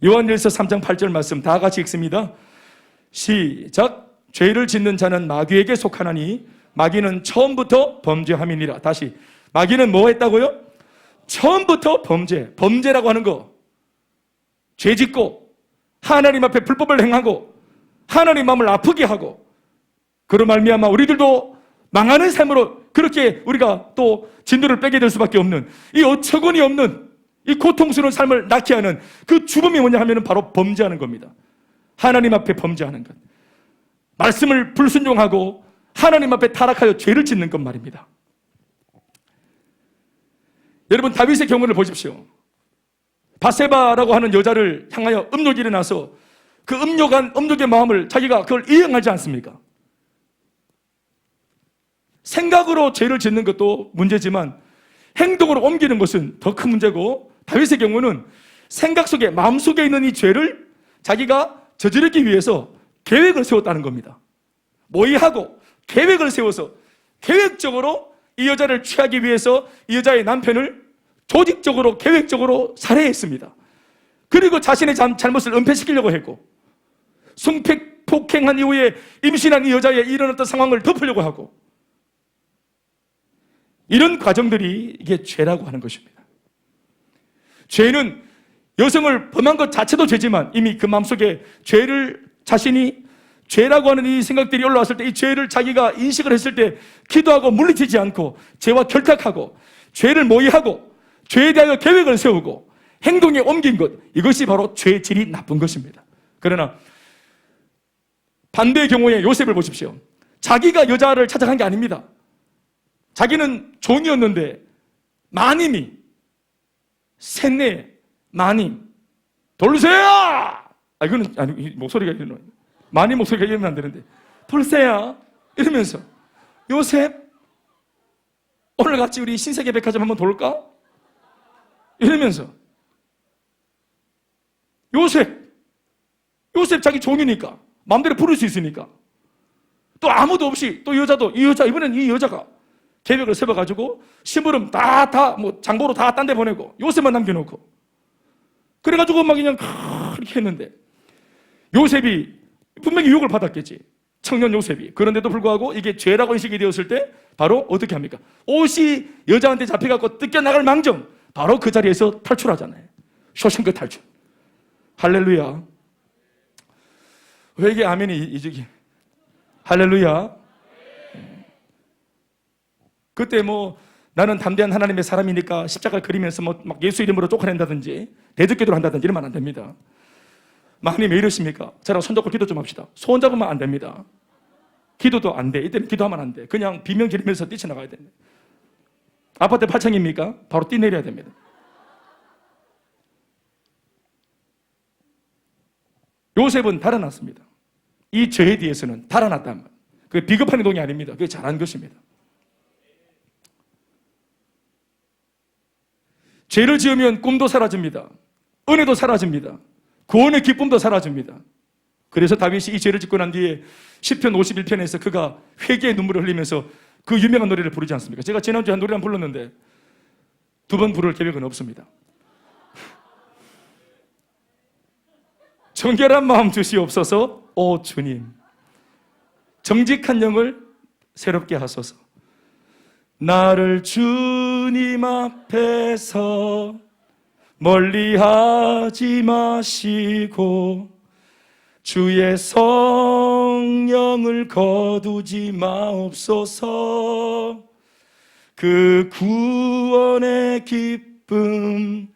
요한일서 3장 8절 말씀 다 같이 읽습니다. 시작. 죄를 짓는 자는 마귀에게 속하나니 마귀는 처음부터 범죄함이니라. 다시, 마귀는 뭐 했다고요? 처음부터 범죄라고 하는 거, 죄 짓고 하나님 앞에 불법을 행하고 하나님 마음을 아프게 하고, 그로 말미암아 우리들도 망하는 삶으로 그렇게 우리가 또 진도를 빼게 될 수밖에 없는, 이 어처구니 없는 이 고통스러운 삶을 낳게 하는 그 주범이 뭐냐 하면 바로 범죄하는 겁니다. 하나님 앞에 범죄하는 것, 말씀을 불순종하고 하나님 앞에 타락하여 죄를 짓는 것 말입니다. 여러분, 다윗의 경우를 보십시오. 바세바라고 하는 여자를 향하여 음욕이 일어나서 그 음욕의 마음을 자기가 그걸 이행하지 않습니까? 생각으로 죄를 짓는 것도 문제지만 행동으로 옮기는 것은 더 큰 문제고, 다윗의 경우는 생각 속에, 마음속에 있는 이 죄를 자기가 저지르기 위해서 계획을 세웠다는 겁니다. 모의하고 계획을 세워서 계획적으로 이 여자를 취하기 위해서 이 여자의 남편을 조직적으로 계획적으로 살해했습니다. 그리고 자신의 잘못을 은폐시키려고 했고, 성폭행한 이후에 임신한 이 여자의 일어났던 상황을 덮으려고 하고, 이런 과정들이 이게 죄라고 하는 것입니다. 죄는 여성을 범한 것 자체도 죄지만 이미 그 마음속에 자신이 죄라고 하는 이 생각들이 올라왔을 때, 이 죄를 자기가 인식을 했을 때 기도하고 물리치지 않고 죄와 결탁하고 죄를 모의하고 죄에 대하여 계획을 세우고 행동에 옮긴 것, 이것이 바로 죄의 질이 나쁜 것입니다. 그러나 반대의 경우에 요셉을 보십시오. 자기가 여자를 찾아간 게 아닙니다. 자기는 종이었는데 마님이 셋내 마님 돌쇠야! 이거는 아니, 목소리가 이러는, 마님 목소리가 이러면 안 되는데, 돌쇠야 이러면서, 요셉 오늘 같이 우리 신세계 백화점 한번 돌까? 이러면서, 요셉 자기 종이니까 마음대로 부를 수 있으니까, 또 아무도 없이 또 이번엔 이 여자가 계획을 세워가지고 심부름 뭐 장보러 다 딴 데 보내고 요셉만 남겨놓고, 그래가지고 막 그냥 그렇게 했는데, 요셉이 분명히 유혹을 받았겠지, 청년 요셉이. 그런데도 불구하고 이게 죄라고 인식이 되었을 때 바로 어떻게 합니까? 옷이 여자한테 잡혀갖고 뜯겨나갈 망정 바로 그 자리에서 탈출하잖아요. 쇼생크 탈출. 할렐루야. 왜 이게 아멘이 이적이? 할렐루야. 그때 뭐 나는 담대한 하나님의 사람이니까 십자가를 그리면서 뭐 막 예수 이름으로 쫓아낸다든지 대적기도를 한다든지 이러면 안 됩니다. 하나님 왜 이러십니까? 저랑 손잡고 기도 좀 합시다. 손 잡으면 안 됩니다. 기도도 안 돼. 이때는 기도하면 안 돼. 그냥 비명 지르면서 뛰쳐나가야 됩니다. 아파트 8층입니까? 바로 뛰내려야 됩니다. 요셉은 달아났습니다. 이 죄에 대해서는 달아났단 말이에요. 그게 비겁한 행동이 아닙니다. 그게 잘한 것입니다. 죄를 지으면 꿈도 사라집니다. 은혜도 사라집니다. 구원의 기쁨도 사라집니다. 그래서 다윗이 이 죄를 짓고 난 뒤에 시편 51편에서 그가 회개의 눈물을 흘리면서 그 유명한 노래를 부르지 않습니까? 제가 지난주에 한 노래 한 불렀는데 2번 부를 계획은 없습니다. 정결한 마음 주시옵소서. 오 주님, 정직한 영을 새롭게 하소서. 나를 주님 앞에서 멀리하지 마시고 주의 성령을 거두지 마옵소서. 그 구원의 기쁨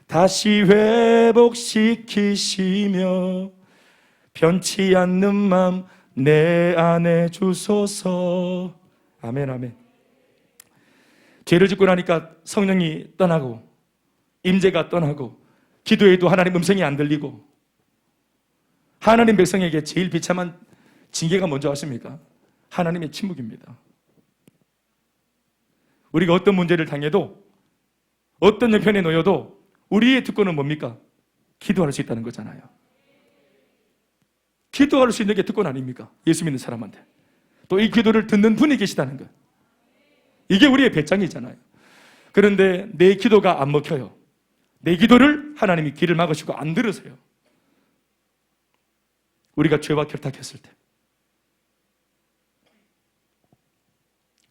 다시 회복시키시며 변치 않는 맘 내 안에 주소서. 아멘 아멘. 죄를 짓고 나니까 성령이 떠나고 임재가 떠나고 기도해도 하나님 음성이 안 들리고 하나님 백성에게 제일 비참한 징계가 뭔지 아십니까? 하나님의 침묵입니다. 우리가 어떤 문제를 당해도 어떤 형편에 놓여도 우리의 특권은 뭡니까? 기도할 수 있다는 거잖아요. 기도할 수 있는 게 특권 아닙니까? 예수 믿는 사람한테. 또 이 기도를 듣는 분이 계시다는 것. 이게 우리의 배짱이잖아요. 그런데 내 기도가 안 먹혀요. 내 기도를 하나님이 귀를 막으시고 안 들으세요. 우리가 죄와 결탁했을 때.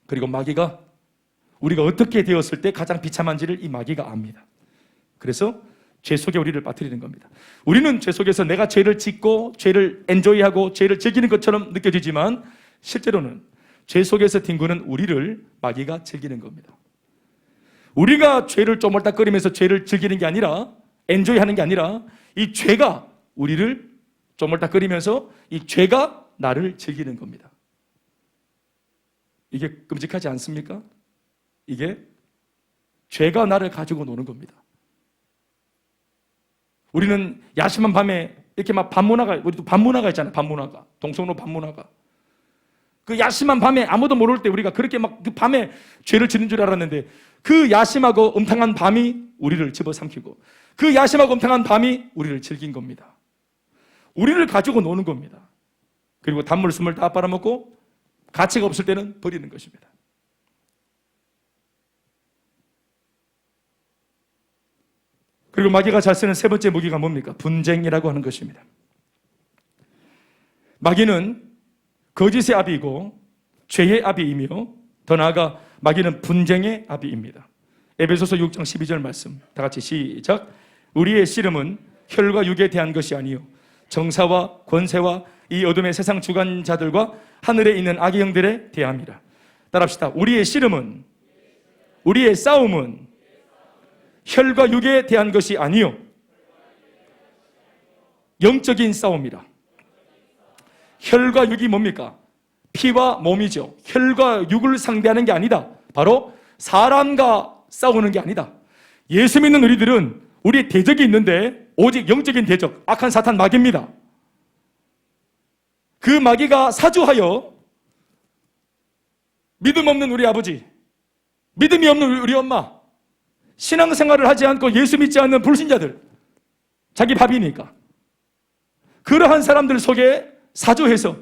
그리고 마귀가 우리가 어떻게 되었을 때 가장 비참한지를 이 마귀가 압니다. 그래서 죄 속에 우리를 빠뜨리는 겁니다. 우리는 죄 속에서 내가 죄를 짓고 죄를 엔조이하고 죄를 즐기는 것처럼 느껴지지만 실제로는 죄 속에서 뒹구는 우리를 마귀가 즐기는 겁니다. 우리가 죄를 쪼물딱거리면서 죄를 즐기는 게 아니라 엔조이하는 게 아니라 이 죄가 우리를 쪼물딱거리면서 이 죄가 나를 즐기는 겁니다. 이게 끔찍하지 않습니까? 이게 죄가 나를 가지고 노는 겁니다. 우리는 야심한 밤에 이렇게 막 밤문화가, 우리도 밤문화가 있잖아요. 밤문화가. 동성로 밤문화가. 그 야심한 밤에 아무도 모를 때 우리가 그렇게 막 그 밤에 죄를 지는 줄 알았는데 그 야심하고 음탕한 밤이 우리를 집어삼키고 그 야심하고 음탕한 밤이 우리를 즐긴 겁니다. 우리를 가지고 노는 겁니다. 그리고 단물 숨을 다 빨아먹고 가치가 없을 때는 버리는 것입니다. 그리고 마귀가 잘 쓰는 세 번째 무기가 뭡니까? 분쟁이라고 하는 것입니다. 마귀는 거짓의 아비이고 죄의 아비이며 더 나아가 마귀는 분쟁의 아비입니다. 에베소서 6장 12절 말씀 다 같이 시작. 우리의 씨름은 혈과 육에 대한 것이 아니요 정사와 권세와 이 어둠의 세상 주관자들과 하늘에 있는 악의 영들에 대함이라. 따라합시다. 우리의 씨름은, 우리의 싸움은 혈과 육에 대한 것이 아니요 영적인 싸움이라. 혈과 육이 뭡니까? 피와 몸이죠. 혈과 육을 상대하는 게 아니다. 바로 사람과 싸우는 게 아니다. 예수 믿는 우리들은 우리의 대적이 있는데 오직 영적인 대적, 악한 사탄 마귀입니다. 그 마귀가 사주하여 믿음 없는 우리 아버지, 믿음이 없는 우리 엄마, 신앙생활을 하지 않고 예수 믿지 않는 불신자들, 자기 밥이니까 그러한 사람들 속에 사주해서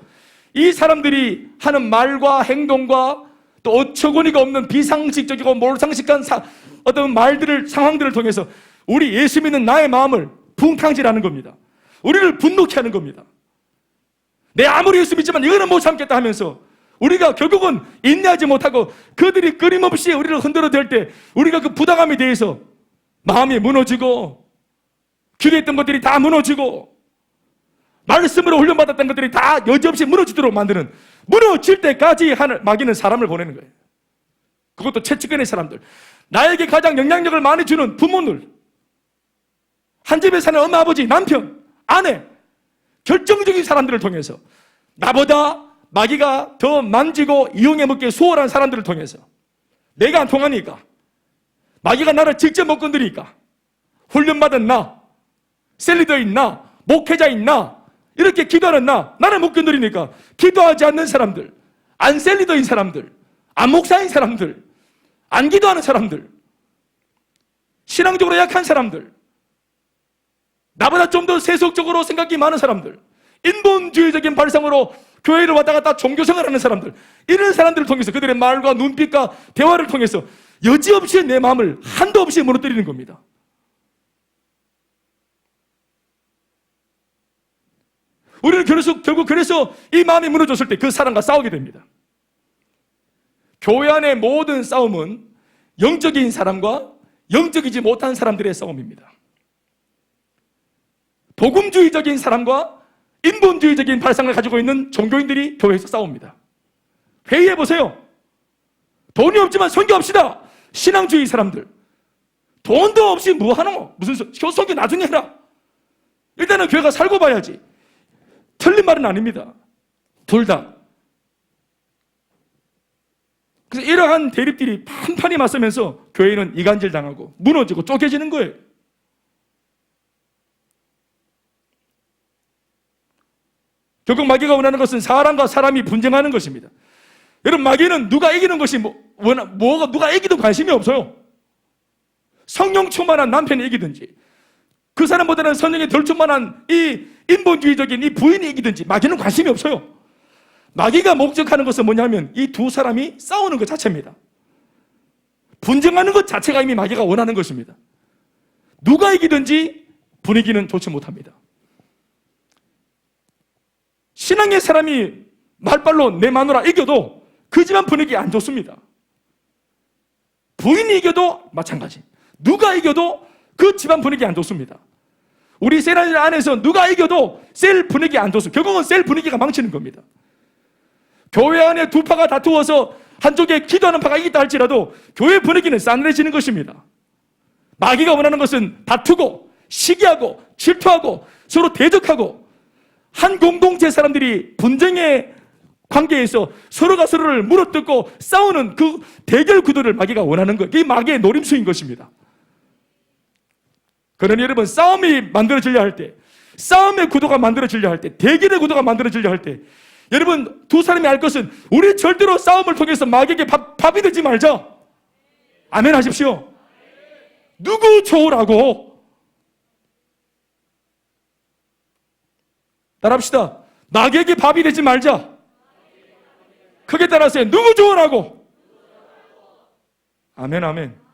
이 사람들이 하는 말과 행동과 또 어처구니가 없는 비상식적이고 몰상식한 어떤 말들을, 상황들을 통해서 우리 예수 믿는 나의 마음을 붕탕질하는 겁니다. 우리를 분노케 하는 겁니다. 내 아무리 예수 믿지만 이거는 못 참겠다 하면서 우리가 결국은 인내하지 못하고 그들이 끊임없이 우리를 흔들어 댈 때 우리가 그 부당함에 대해서 마음이 무너지고 기도했던 것들이 다 무너지고 말씀으로 훈련받았던 것들이 다 여지없이 무너지도록 만드는, 무너질 때까지 마귀는 사람을 보내는 거예요. 그것도 최측근의 사람들, 나에게 가장 영향력을 많이 주는 부모들, 한 집에 사는 엄마, 아버지, 남편, 아내, 결정적인 사람들을 통해서 나보다 마귀가 더 만지고 이용해 먹기에 수월한 사람들을 통해서 내가 안 통하니까, 마귀가 나를 직접 못 건드리니까, 훈련받은 나, 셀리더인 나, 목회자인 나, 이렇게 기도하는 나는 못 건드리니까 기도하지 않는 사람들, 안 셀리더인 사람들, 안 목사인 사람들, 안 기도하는 사람들, 신앙적으로 약한 사람들, 나보다 좀 더 세속적으로 생각이 많은 사람들, 인본주의적인 발상으로 교회를 왔다 갔다 종교생활하는 사람들, 이런 사람들을 통해서 그들의 말과 눈빛과 대화를 통해서 여지없이 내 마음을 한도 없이 무너뜨리는 겁니다. 우리는 결국 그래서 이 마음이 무너졌을 때 그 사람과 싸우게 됩니다. 교회 안의 모든 싸움은 영적인 사람과 영적이지 못한 사람들의 싸움입니다. 복음주의적인 사람과 인본주의적인 발상을 가지고 있는 종교인들이 교회에서 싸웁니다. 회의해 보세요. 돈이 없지만 선교합시다. 신앙주의 사람들. 돈도 없이 뭐 하노? 무슨 선교 나중에 해라. 일단은 교회가 살고 봐야지. 틀린 말은 아닙니다. 둘 다. 그래서 이러한 대립들이 판판히 맞서면서 교회는 이간질 당하고 무너지고 쪼개지는 거예요. 결국 마귀가 원하는 것은 사람과 사람이 분쟁하는 것입니다. 여러분, 마귀는 누가 이기는 것이 누가 이기든 관심이 없어요. 성령 충만한 남편이 이기든지, 그 사람보다는 성령이 덜 충만한 이 인본주의적인 이 부인이 이기든지 마귀는 관심이 없어요. 마귀가 목적하는 것은 뭐냐면 이 두 사람이 싸우는 것 자체입니다. 분쟁하는 것 자체가 이미 마귀가 원하는 것입니다. 누가 이기든지 분위기는 좋지 못합니다. 신앙의 사람이 말발로 내 마누라 이겨도 그 집안 분위기 안 좋습니다. 부인이 이겨도 마찬가지. 누가 이겨도 그 집안 분위기 안 좋습니다. 우리 셀 안에서 누가 이겨도 셀 분위기 안 좋습니다. 결국은 셀 분위기가 망치는 겁니다. 교회 안에 두 파가 다투어서 한쪽에 기도하는 파가 이기다 할지라도 교회 분위기는 싸늘해지는 것입니다. 마귀가 원하는 것은 다투고 시기하고 질투하고 서로 대적하고 한 공동체 사람들이 분쟁의 관계에서 서로가 서로를 물어뜯고 싸우는 그 대결 구도를 마귀가 원하는 것. 그게 마귀의 노림수인 것입니다. 그러니 여러분, 싸움이 만들어지려 할 때, 싸움의 구도가 만들어지려 할 때, 대결의 구도가 만들어지려 할 때, 여러분, 두 사람이 알 것은 우리 절대로 싸움을 통해서 마귀에게 밥이 되지 말자. 아멘 하십시오. 누구 좋으라고? 따라합시다. 마귀에게 밥이 되지 말자. 크게 따라하세요. 누구 좋으라고? 아멘, 아멘.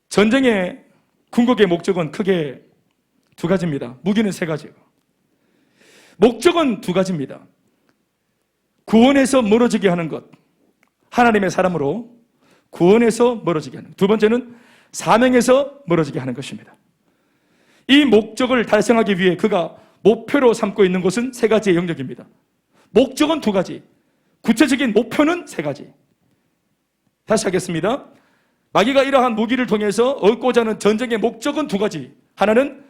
전쟁의 궁극의 목적은 크게 두 가지입니다. 무기는 세 가지고. 목적은 두 가지입니다. 구원에서 멀어지게 하는 것. 하나님의 사람으로 구원에서 멀어지게 하는 것. 두 번째는 사명에서 멀어지게 하는 것입니다. 이 목적을 달성하기 위해 그가 목표로 삼고 있는 것은 세 가지의 영역입니다. 목적은 두 가지. 구체적인 목표는 세 가지. 다시 하겠습니다. 마귀가 이러한 무기를 통해서 얻고자 하는 전쟁의 목적은 두 가지. 하나는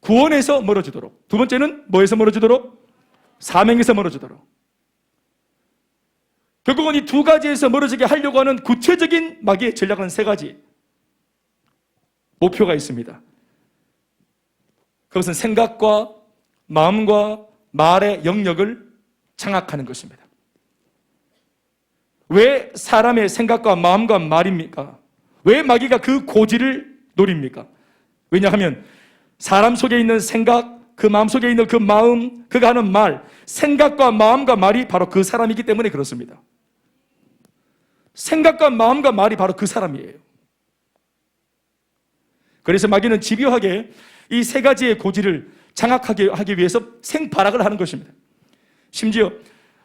구원에서 멀어지도록. 두 번째는 뭐에서 멀어지도록? 사명에서 멀어지도록. 결국은 이 두 가지에서 멀어지게 하려고 하는 구체적인 마귀의 전략은 세 가지 목표가 있습니다. 그것은 생각과 마음과 말의 영역을 장악하는 것입니다. 왜 사람의 생각과 마음과 말입니까? 왜 마귀가 그 고지를 노립니까? 왜냐하면 사람 속에 있는 생각, 그 마음 속에 있는 그 마음, 그가 하는 말, 생각과 마음과 말이 바로 그 사람이기 때문에 그렇습니다. 생각과 마음과 말이 바로 그 사람이에요. 그래서 마귀는 집요하게 이 세 가지의 고지를 장악하게 하기 위해서 생발악을 하는 것입니다. 심지어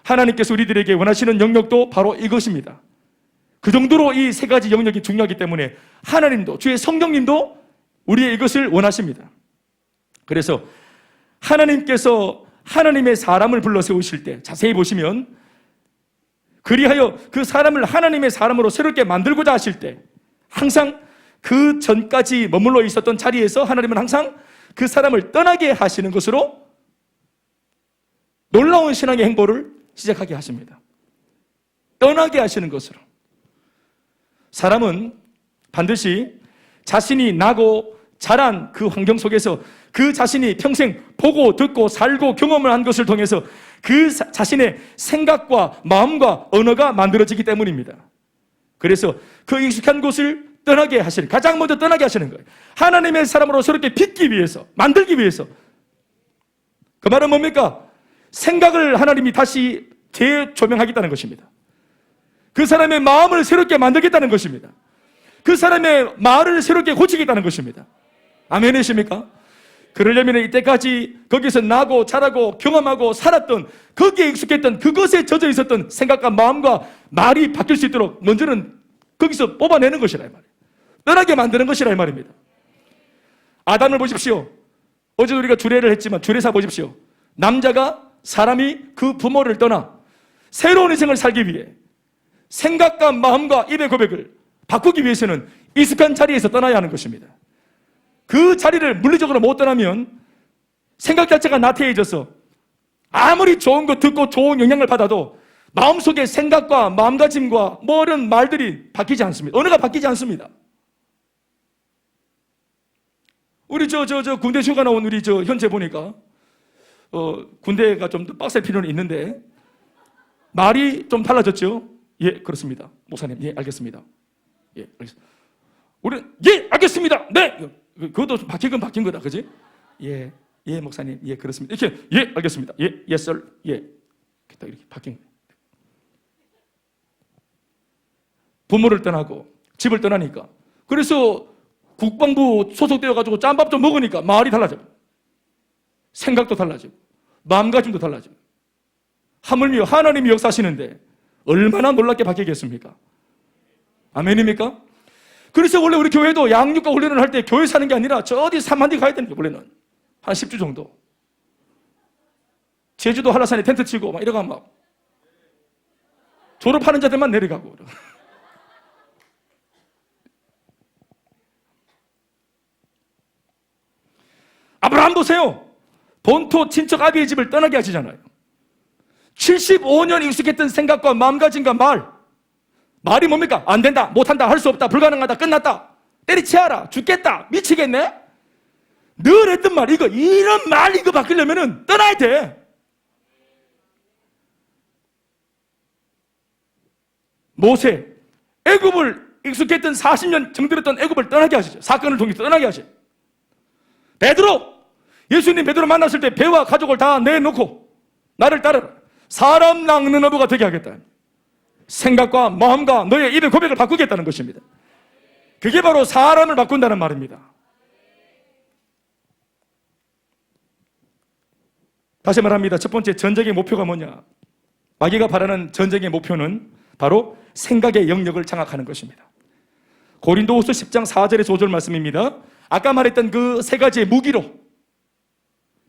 하나님께서 우리들에게 원하시는 영역도 바로 이것입니다. 그 정도로 이 세 가지 영역이 중요하기 때문에 하나님도, 주의 성령님도 우리의 이것을 원하십니다. 그래서 하나님께서 하나님의 사람을 불러 세우실 때 자세히 보시면, 그리하여 그 사람을 하나님의 사람으로 새롭게 만들고자 하실 때 항상 그 전까지 머물러 있었던 자리에서 하나님은 항상 그 사람을 떠나게 하시는 것으로 놀라운 신앙의 행보를 시작하게 하십니다. 떠나게 하시는 것으로. 사람은 반드시 자신이 나고 자란 그 환경 속에서 그 자신이 평생 보고 듣고 살고 경험을 한 것을 통해서 그 자신의 생각과 마음과 언어가 만들어지기 때문입니다. 그래서 그 익숙한 곳을 떠나게 하시는, 가장 먼저 떠나게 하시는 거예요. 하나님의 사람으로 새롭게 빚기 위해서, 만들기 위해서. 그 말은 뭡니까? 생각을 하나님이 다시 재조명하겠다는 것입니다. 그 사람의 마음을 새롭게 만들겠다는 것입니다. 그 사람의 말을 새롭게 고치겠다는 것입니다. 아멘이십니까? 그러려면 이때까지 거기서 나고 자라고 경험하고 살았던, 거기에 익숙했던, 그것에 젖어 있었던 생각과 마음과 말이 바뀔 수 있도록 먼저는 거기서 뽑아내는 것이라 이 말이에요. 떠나게 만드는 것이라 이 말입니다. 아담을 보십시오. 어제 우리가 주례를 했지만 주례사 보십시오. 남자가, 사람이 그 부모를 떠나 새로운 인생을 살기 위해 생각과 마음과 입의 고백을 바꾸기 위해서는 익숙한 자리에서 떠나야 하는 것입니다. 그 자리를 물리적으로 못 떠나면 생각 자체가 나태해져서 아무리 좋은 거 듣고 좋은 영향을 받아도 마음속에 생각과 마음가짐과 뭐 이런 말들이 바뀌지 않습니다. 언어가 바뀌지 않습니다. 우리 군대 휴가 나온 우리 현재 보니까 군대가 좀 더 빡셀 필요는 있는데 말이 좀 달라졌죠? 예, 그렇습니다. 목사님, 예, 알겠습니다. 예, 알겠습니다. 우리는 예, 알겠습니다. 네, 그것도 좀 바뀐 거다, 그지? 예, 예, 목사님, 예, 그렇습니다. 이렇게 예, 알겠습니다. 예, yes sir, 예, 이렇게 바뀐 거예요. 부모를 떠나고 집을 떠나니까 그래서 국방부 소속되어 가지고 짬밥 좀 먹으니까 말이 달라져. 생각도 달라지고 마음가짐도 달라지고. 하물며 하나님이 역사하시는데 얼마나 놀랍게 바뀌겠습니까? 아멘입니까? 그래서 원래 우리 교회도 양육과 훈련을 할 때 교회 사는 게 아니라 저 어디 산만디 가야 되는 게 원래는 한 10주 정도. 제주도 한라산에 텐트 치고 막 이러가 막 졸업하는 자들만 내려가고. 아브라함 보세요. 본토 친척 아비의 집을 떠나게 하시잖아요. 75년 익숙했던 생각과 마음가짐과 말이 뭡니까? 안 된다, 못한다, 할 수 없다, 불가능하다, 끝났다, 때리치아라, 죽겠다, 미치겠네. 늘 했던 말, 이런 말 바뀌려면 떠나야 돼. 모세, 애굽을 익숙했던 40년 정들었던 애굽을 떠나게 하시죠. 사건을 통해서 떠나게 하시죠. 예수님 베드로 만났을 때 배와 가족을 다 내놓고 나를 따르라. 사람 낚는 어부가 되게 하겠다. 생각과 마음과 너의 입의 고백을 바꾸겠다는 것입니다. 그게 바로 사람을 바꾼다는 말입니다. 다시 말합니다. 첫 번째 전쟁의 목표가 뭐냐? 마귀가 바라는 전쟁의 목표는 바로 생각의 영역을 장악하는 것입니다. 고린도후서 10장 4절의 5절 말씀입니다. 아까 말했던 그 세 가지의 무기로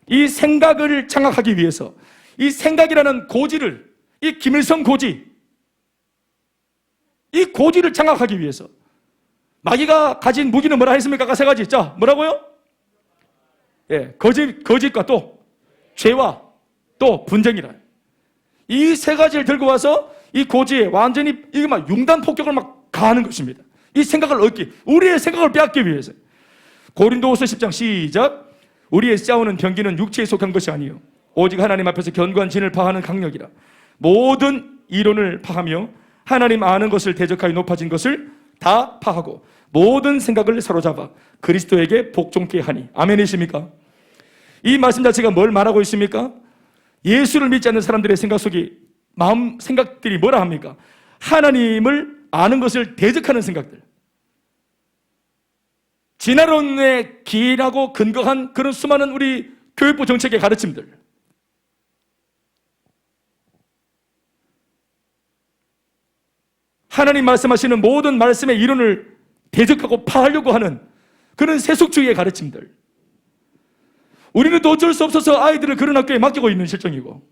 이 생각을 장악하기 위해서 이 생각이라는 고지를, 이 김일성 고지, 이 고지를 장악하기 위해서 마귀가 가진 무기는 뭐라 했습니까? 아까 세 가지. 자, 뭐라고요? 예, 거짓과 또 죄와 또 분쟁이라. 이 세 가지를 들고 와서 이 고지에 완전히 이게 막 융단 폭격을 막 가하는 것입니다. 이 생각을 우리의 생각을 빼앗기 위해서. 고린도후서 10장 시작. 우리의 싸우는 경기는 육체에 속한 것이 아니요 오직 하나님 앞에서 견고한 진을 파하는 강력이라. 모든 이론을 파하며 하나님 아는 것을 대적하여 높아진 것을 다 파하고 모든 생각을 사로잡아 그리스도에게 복종케 하니. 아멘이십니까? 이 말씀 자체가 뭘 말하고 있습니까? 예수를 믿지 않는 사람들의 생각 속에 생각들이 뭐라 합니까? 하나님을 아는 것을 대적하는 생각들. 진화론에 기인하고 근거한 그런 수많은 우리 교육부 정책의 가르침들. 하나님 말씀하시는 모든 말씀의 이론을 대적하고 파하려고 하는 그런 세속주의의 가르침들. 우리는 또 어쩔 수 없어서 아이들을 그런 학교에 맡기고 있는 실정이고,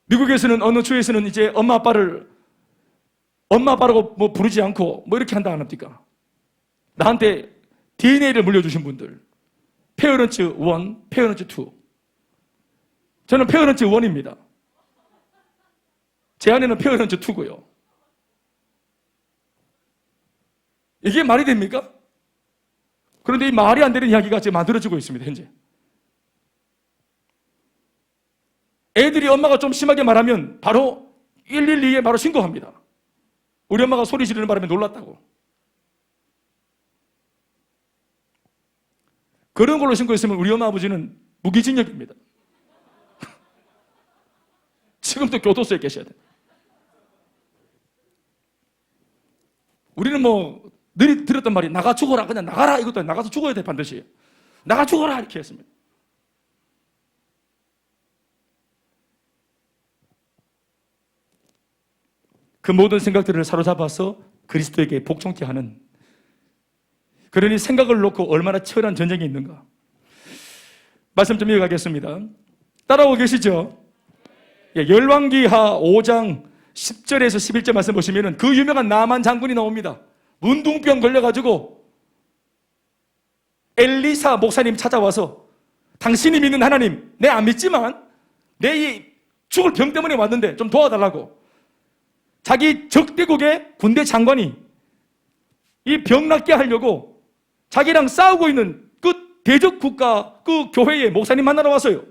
미국에서는 어느 주에서는 이제 엄마 아빠라고 뭐 부르지 않고 뭐 이렇게 한다 안 합니까? 나한테 DNA를 물려주신 분들, 페어런츠 1, 페어런츠 2. 저는 페어런츠 1입니다. 제 아내는 페어런츠 2고요. 이게 말이 됩니까? 그런데 이 말이 안 되는 이야기가 지금 만들어지고 있습니다, 현재. 애들이 엄마가 좀 심하게 말하면 바로 112에 바로 신고합니다. 우리 엄마가 소리 지르는 바람에 놀랐다고. 그런 걸로 신고했으면 우리 엄마 아버지는 무기징역입니다. 지금도 교도소에 계셔야 돼요. 우리는 뭐 늘 들었던 말이 나가 죽어라, 그냥 나가라, 이것도 아니라 나가서 죽어야 돼, 반드시. 나가 죽어라, 이렇게 했습니다. 그 모든 생각들을 사로잡아서 그리스도에게 복종케 하는, 그러니 생각을 놓고 얼마나 치열한 전쟁이 있는가. 말씀 좀 이어가겠습니다. 따라오고 계시죠? 예, 열왕기하 5장 10절에서 11절 말씀 보시면 그 유명한 나만 장군이 나옵니다. 문둥병 걸려가지고 엘리사 목사님 찾아와서 당신이 믿는 하나님, 내 안 믿지만 내 이 죽을 병 때문에 왔는데 좀 도와달라고. 자기 적대국의 군대 장관이 이 병 낫게 하려고 자기랑 싸우고 있는 그 대적 국가 그 교회의 목사님 만나러 왔어요.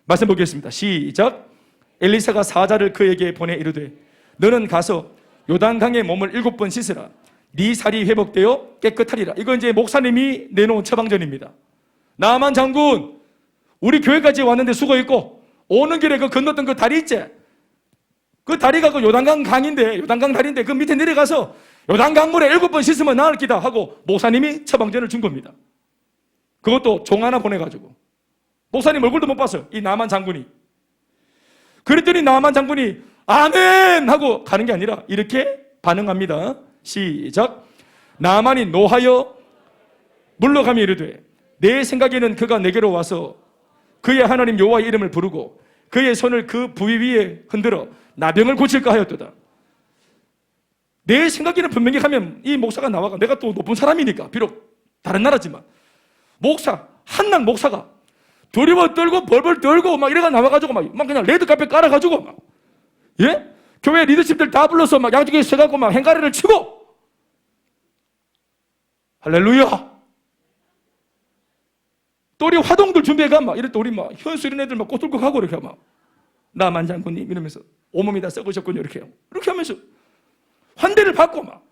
말씀 보겠습니다. 시작. 엘리사가 사자를 그에게 보내 이르되 너는 가서 요단강에 몸을 7번 씻으라. 네 살이 회복되어 깨끗하리라. 이건 이제 목사님이 내놓은 처방전입니다. 나만 장군, 우리 교회까지 왔는데 수고했고 오는 길에 그 건넜던 그 다리 있지? 그 다리가 그 요단강 강인데, 요단강 다리인데 그 밑에 내려가서 요단강물에 7번 씻으면 나을 기다 하고 목사님이 처방전을 준 겁니다. 그것도 종 하나 보내가지고. 목사님 얼굴도 못 봤어요. 이 나만 장군이. 그랬더니 나만 장군이 아멘 하고 가는 게 아니라 이렇게 반응합니다. 시작. 나만이 노하여 물러가며 이르되 내 생각에는 그가 내게로 와서 그의 하나님 여호와의 이름을 부르고 그의 손을 그 부위 위에 흔들어 나병을 고칠까 하였도다. 내 생각에는 분명히 가면 이 목사가 나와가, 내가 또 높은 사람이니까 비록 다른 나라지만 목사, 한난 목사가 두려워 떨고 벌벌 떨고 막 이래가 나와가지고 막 그냥 레드카펫 깔아가지고 막, 예? 교회 리더십들 다 불러서 막 양쪽에 서갖고 막 행가리를 치고, 할렐루야. 또 우리 화동들 준비해가 막 이럴 때 우리 막 현수 이런 애들 막 꼬들꼬하고 이렇게 막 나만 장군님 이러면서 온몸이 다 썩으셨군요 이렇게 하면서 환대를 받고 막,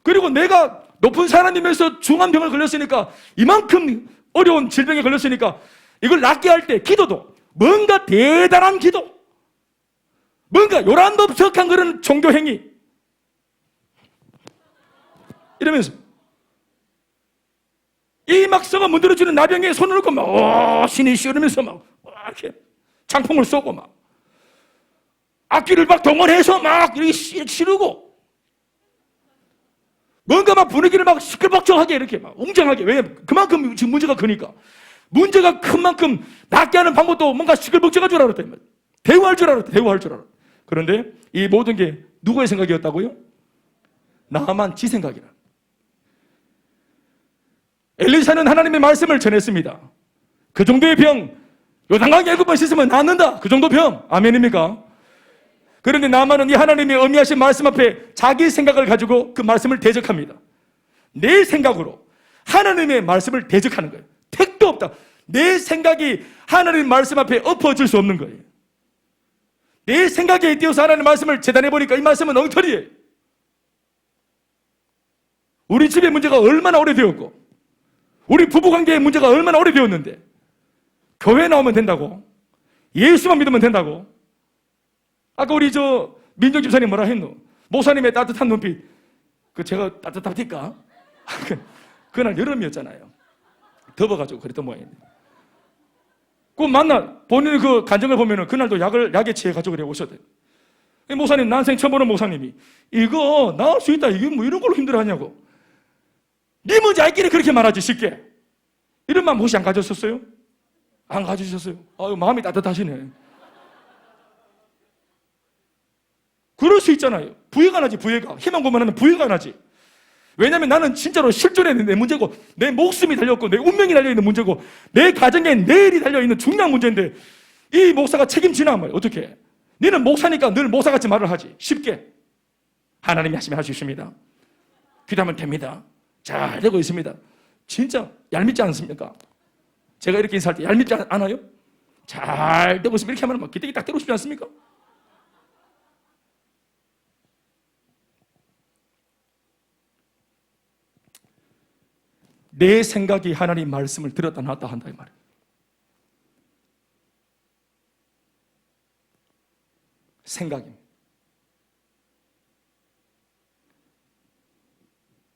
그리고 내가 높은 사람이면서 중한 병을 걸렸으니까, 이만큼 어려운 질병에 걸렸으니까 이걸 낫게 할 때 기도도 뭔가 대단한 기도, 뭔가 요란법석한 그런 종교 행위 이러면서 이 막 썩어 문드러지는 나병에 손을 얹고 막 신이 씨르면서 막 이렇게 장풍을 쏘고 막 악기를 막 동원해서 막 이렇게 치르고 뭔가 막 분위기를 막 시끌벅적하게 이렇게 막 웅장하게. 왜냐면 그만큼 지금 문제가 크니까. 문제가 큰 만큼 낫게 하는 방법도 뭔가 시끌벅적할 줄 알았다. 대우할 줄 알았다. 대우할 줄 알았다. 그런데 이 모든 게 누구의 생각이었다고요? 나만 지 생각이라. 엘리사는 하나님의 말씀을 전했습니다. 그 정도의 병, 요단강 7번 씻으면 낫는다. 그 정도 병. 아멘입니까? 그런데 나만은 이 하나님의 의미하신 말씀 앞에 자기 생각을 가지고 그 말씀을 대적합니다. 내 생각으로 하나님의 말씀을 대적하는 거예요. 택도 없다. 내 생각이 하나님의 말씀 앞에 엎어질 수 없는 거예요. 내 생각에 띄어서 하나님의 말씀을 재단해보니까 이 말씀은 엉터리예요. 우리 집의 문제가 얼마나 오래되었고, 우리 부부관계의 문제가 얼마나 오래되었는데 교회 나오면 된다고, 예수만 믿으면 된다고. 아까 우리 민정 집사님 뭐라 했노? 목사님의 따뜻한 눈빛, 그 제가 따뜻합니까? 그날 여름이었잖아요. 더워가지고 그랬던 모양인데. 그 만나 본인의 그 간증을 보면은 그날도 약에 취해가지고 그래 오셨대요. 목사님, 난생 처음 보는 목사님이 이거 나을 수 있다, 이게 뭐 이런 걸로 힘들어하냐고. 네 문제 알끼리 그렇게 말하지 쉽게. 이런 마음 혹시 안 가졌었어요? 안 가지셨어요? 아유, 마음이 따뜻하시네. 그럴 수 있잖아요. 부해가 나지, 부해가. 희망 고만하면 부해가 나지. 왜냐면 나는 진짜로 실존에 내 문제고, 내 목숨이 달려있고, 내 운명이 달려있는 문제고, 내 가정에 내일이 달려있는 중요한 문제인데, 이 목사가 책임지나 말이야. 어떻게? 너는 목사니까 늘 목사같이 말을 하지. 쉽게. 하나님이 하시면 할 수 있습니다. 기도하면 됩니다. 잘 되고 있습니다. 진짜 얄밉지 않습니까? 제가 이렇게 인사할 때 얄밉지 않아요? 잘 되고 있으면 이렇게 하면 막 기대기 딱 때리고 싶지 않습니까? 내 생각이 하나님 말씀을 들었다 놨다 한다 이 말이에요. 생각입니다.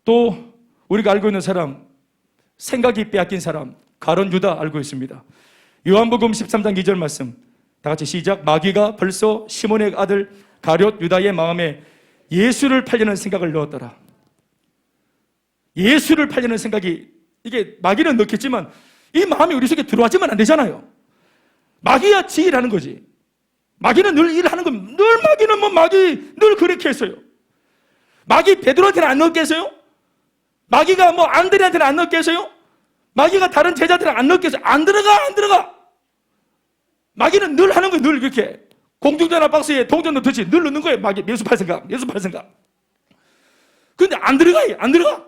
또 우리가 알고 있는 사람, 생각이 빼앗긴 사람, 가룟 유다 알고 있습니다. 요한복음 13장 2절 말씀 다 같이 시작. 마귀가 벌써 시몬의 아들 가룟 유다의 마음에 예수를 팔려는 생각을 넣었더라. 예수를 팔려는 생각이, 이게 마귀는 넣겠지만 이 마음이 우리 속에 들어와지면 안 되잖아요. 마귀야 지 일하는 거지. 마귀는 늘 일하는 겁니다. 늘 마귀는 마귀 늘 그렇게 했어요. 마귀 베드로한테는 안 넣겠어요? 마귀가 안드레한테는 안 넣겠어요? 마귀가 다른 제자들은 안 넣겠어요? 안 들어가. 마귀는 늘 하는 거예요. 늘 이렇게 공중전화 박스에 동전 넣듯이 늘 넣는 거예요. 마귀 예수 팔 생각. 근데 안 들어가.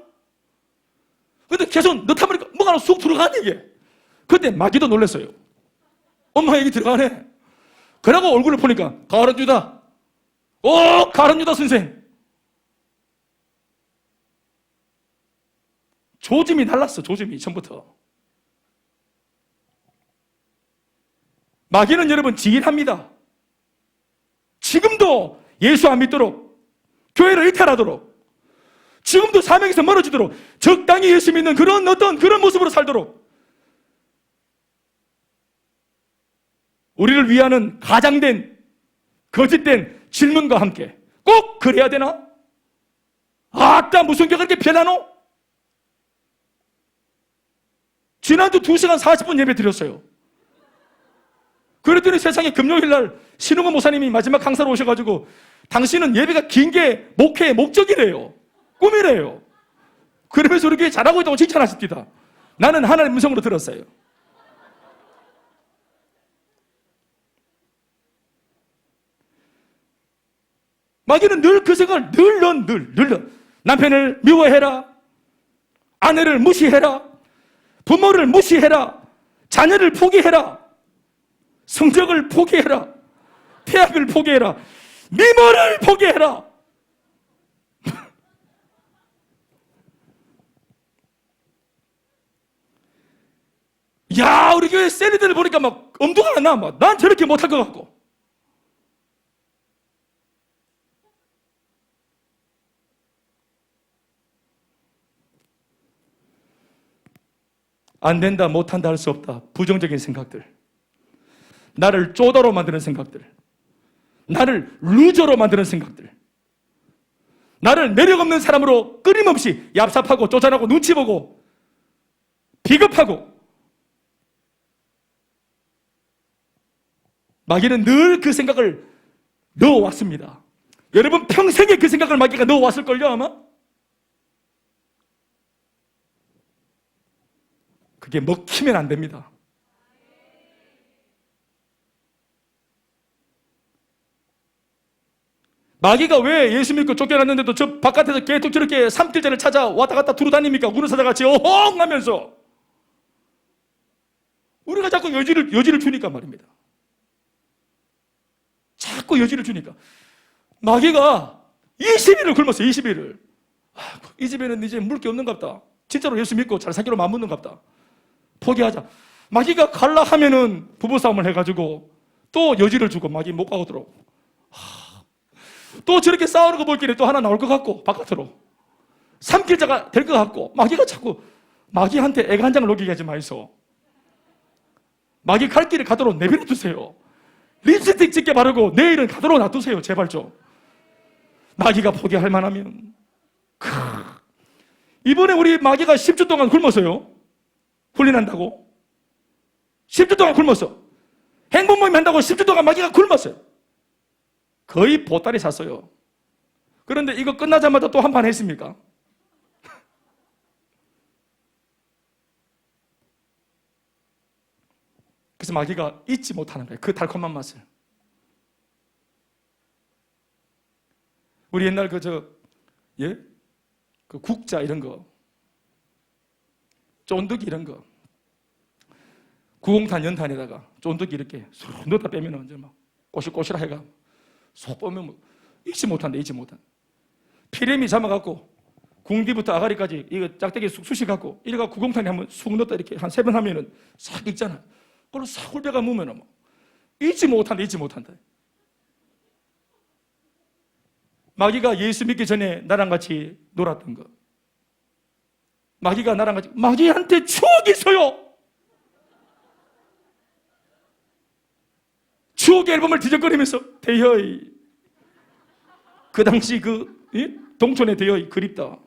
근데 계속 넣다 보니까 뭐가 하나 쑥 들어가는 얘기예요. 그때 마귀도 놀랐어요. 엄마 여기 들어가네. 그러고 얼굴을 보니까 가룟 유다. 가룟 유다 선생. 조짐이 달랐어. 조짐이 처음부터. 마귀는 여러분 지인합니다. 지금도 예수 안 믿도록, 교회를 이탈하도록, 지금도 사명에서 멀어지도록, 적당히 예수 믿는 그런 모습으로 살도록 우리를 위하는 가장된 거짓된 질문과 함께 꼭 그래야 되나? 아따 무슨 교가 그렇게 변하노? 지난주 2시간 40분 예배 드렸어요. 그랬더니 세상에 금요일날 신웅호 목사님이 마지막 강사로 오셔가지고 당신은 예배가 긴 게 목회의 목적이래요. 꿈이래요. 그러면서 우리 교회 잘하고 있다고 칭찬하십니다. 나는 하나님의 음성으로 들었어요. 마귀는 늘 그 생각을 늘 남편을 미워해라, 아내를 무시해라, 부모를 무시해라, 자녀를 포기해라, 성적을 포기해라, 대학을 포기해라, 미모를 포기해라. 야, 우리 교회 셀리들을 보니까 막 엄두가 안 나. 난 저렇게 못할 것 같고. 안 된다, 못한다 할 수 없다. 부정적인 생각들. 나를 쪼다로 만드는 생각들. 나를 루저로 만드는 생각들. 나를 매력 없는 사람으로 끊임없이 얍삽하고 쪼잔하고 눈치 보고 비겁하고. 마귀는 늘 그 생각을 넣어왔습니다. 여러분 평생에 그 생각을 마귀가 넣어왔을걸요 아마? 그게 먹히면 안 됩니다. 마귀가 왜 예수 믿고 쫓겨났는데도 저 바깥에서 계속 저렇게 삼킬자를 찾아 왔다 갔다 두루 다닙니까? 우는 사자같이 어흥 하면서. 우리가 자꾸 여지를 주니까 말입니다. 자꾸 여지를 주니까. 마귀가 20일을 굶었어요. 20일을. 이 집에는 이제 물게 없는갑다. 진짜로 예수 믿고 잘 살기로 맞붙는갑다. 포기하자. 마귀가 갈라 하면은 부부싸움을 해가지고 또 여지를 주고 마귀 못 가고도록. 또 저렇게 싸우는 거 볼 길에 또 하나 나올 것 같고 바깥으로 삼킬자가 될 것 같고. 마귀가 자꾸 마귀한테 애간장을 녹이게 하지 마이소. 마귀 갈 길을 가도록 내버려 두세요. 립스틱 짙게 바르고 내일은 가도록 놔두세요. 제발 좀. 마귀가 포기할 만하면. 이번에 우리 마귀가 10주 동안 굶었어요. 훈련한다고 10주 동안 굶었어. 행복 모임 한다고 10주 동안 마귀가 굶었어요. 거의 보따리 샀어요. 그런데 이거 끝나자마자 또 한 판 했습니까? 그래서 마귀가 잊지 못하는 거예요. 그 달콤한 맛을. 우리 옛날 그 국자 이런 거, 쫀득이 이런 거, 구공탄 연탄에다가 쫀득이 이렇게 쏙 넣다 빼면 이제 막 꼬실꼬실하 해가 쏙 빼면 뭐 잊지 못한다. 피레미 잡아갖고 궁디부터 아가리까지 이거 짝대기 쑥 쑤셔갖고 이래가 구공탄에 한번 쑥 넣었다 이렇게 한 3번 하면은 싹 익잖아. 그걸로 싹 홀배가 무면은 뭐 잊지 못한다. 마귀가 예수 믿기 전에 나랑 같이 놀았던 거. 마귀가 나랑 같이, 마귀한테 추억이 있어요. 추억의 앨범을 뒤적거리면서 대여이, 그 당시 동촌의 대여이 그립다.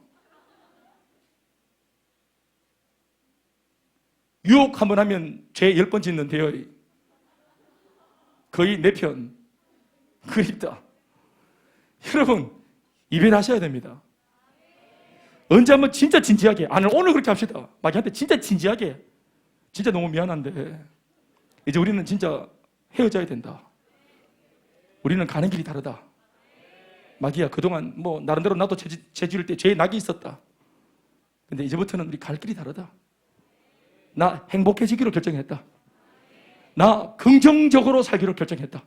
유혹 한번 하면 죄 10번 짓는 대여이, 거의 내 편 그립다. 여러분 이별하셔야 됩니다. 언제 한번 진짜 진지하게, 오늘 그렇게 합시다. 마귀한테 진짜 진지하게, 진짜 너무 미안한데 이제 우리는 진짜 헤어져야 된다. 우리는 가는 길이 다르다. 마귀야, 그동안 뭐 나름대로 나도 죄 지을 때 죄의 낙이 있었다. 근데 이제부터는 우리 갈 길이 다르다. 나 행복해지기로 결정했다. 나 긍정적으로 살기로 결정했다.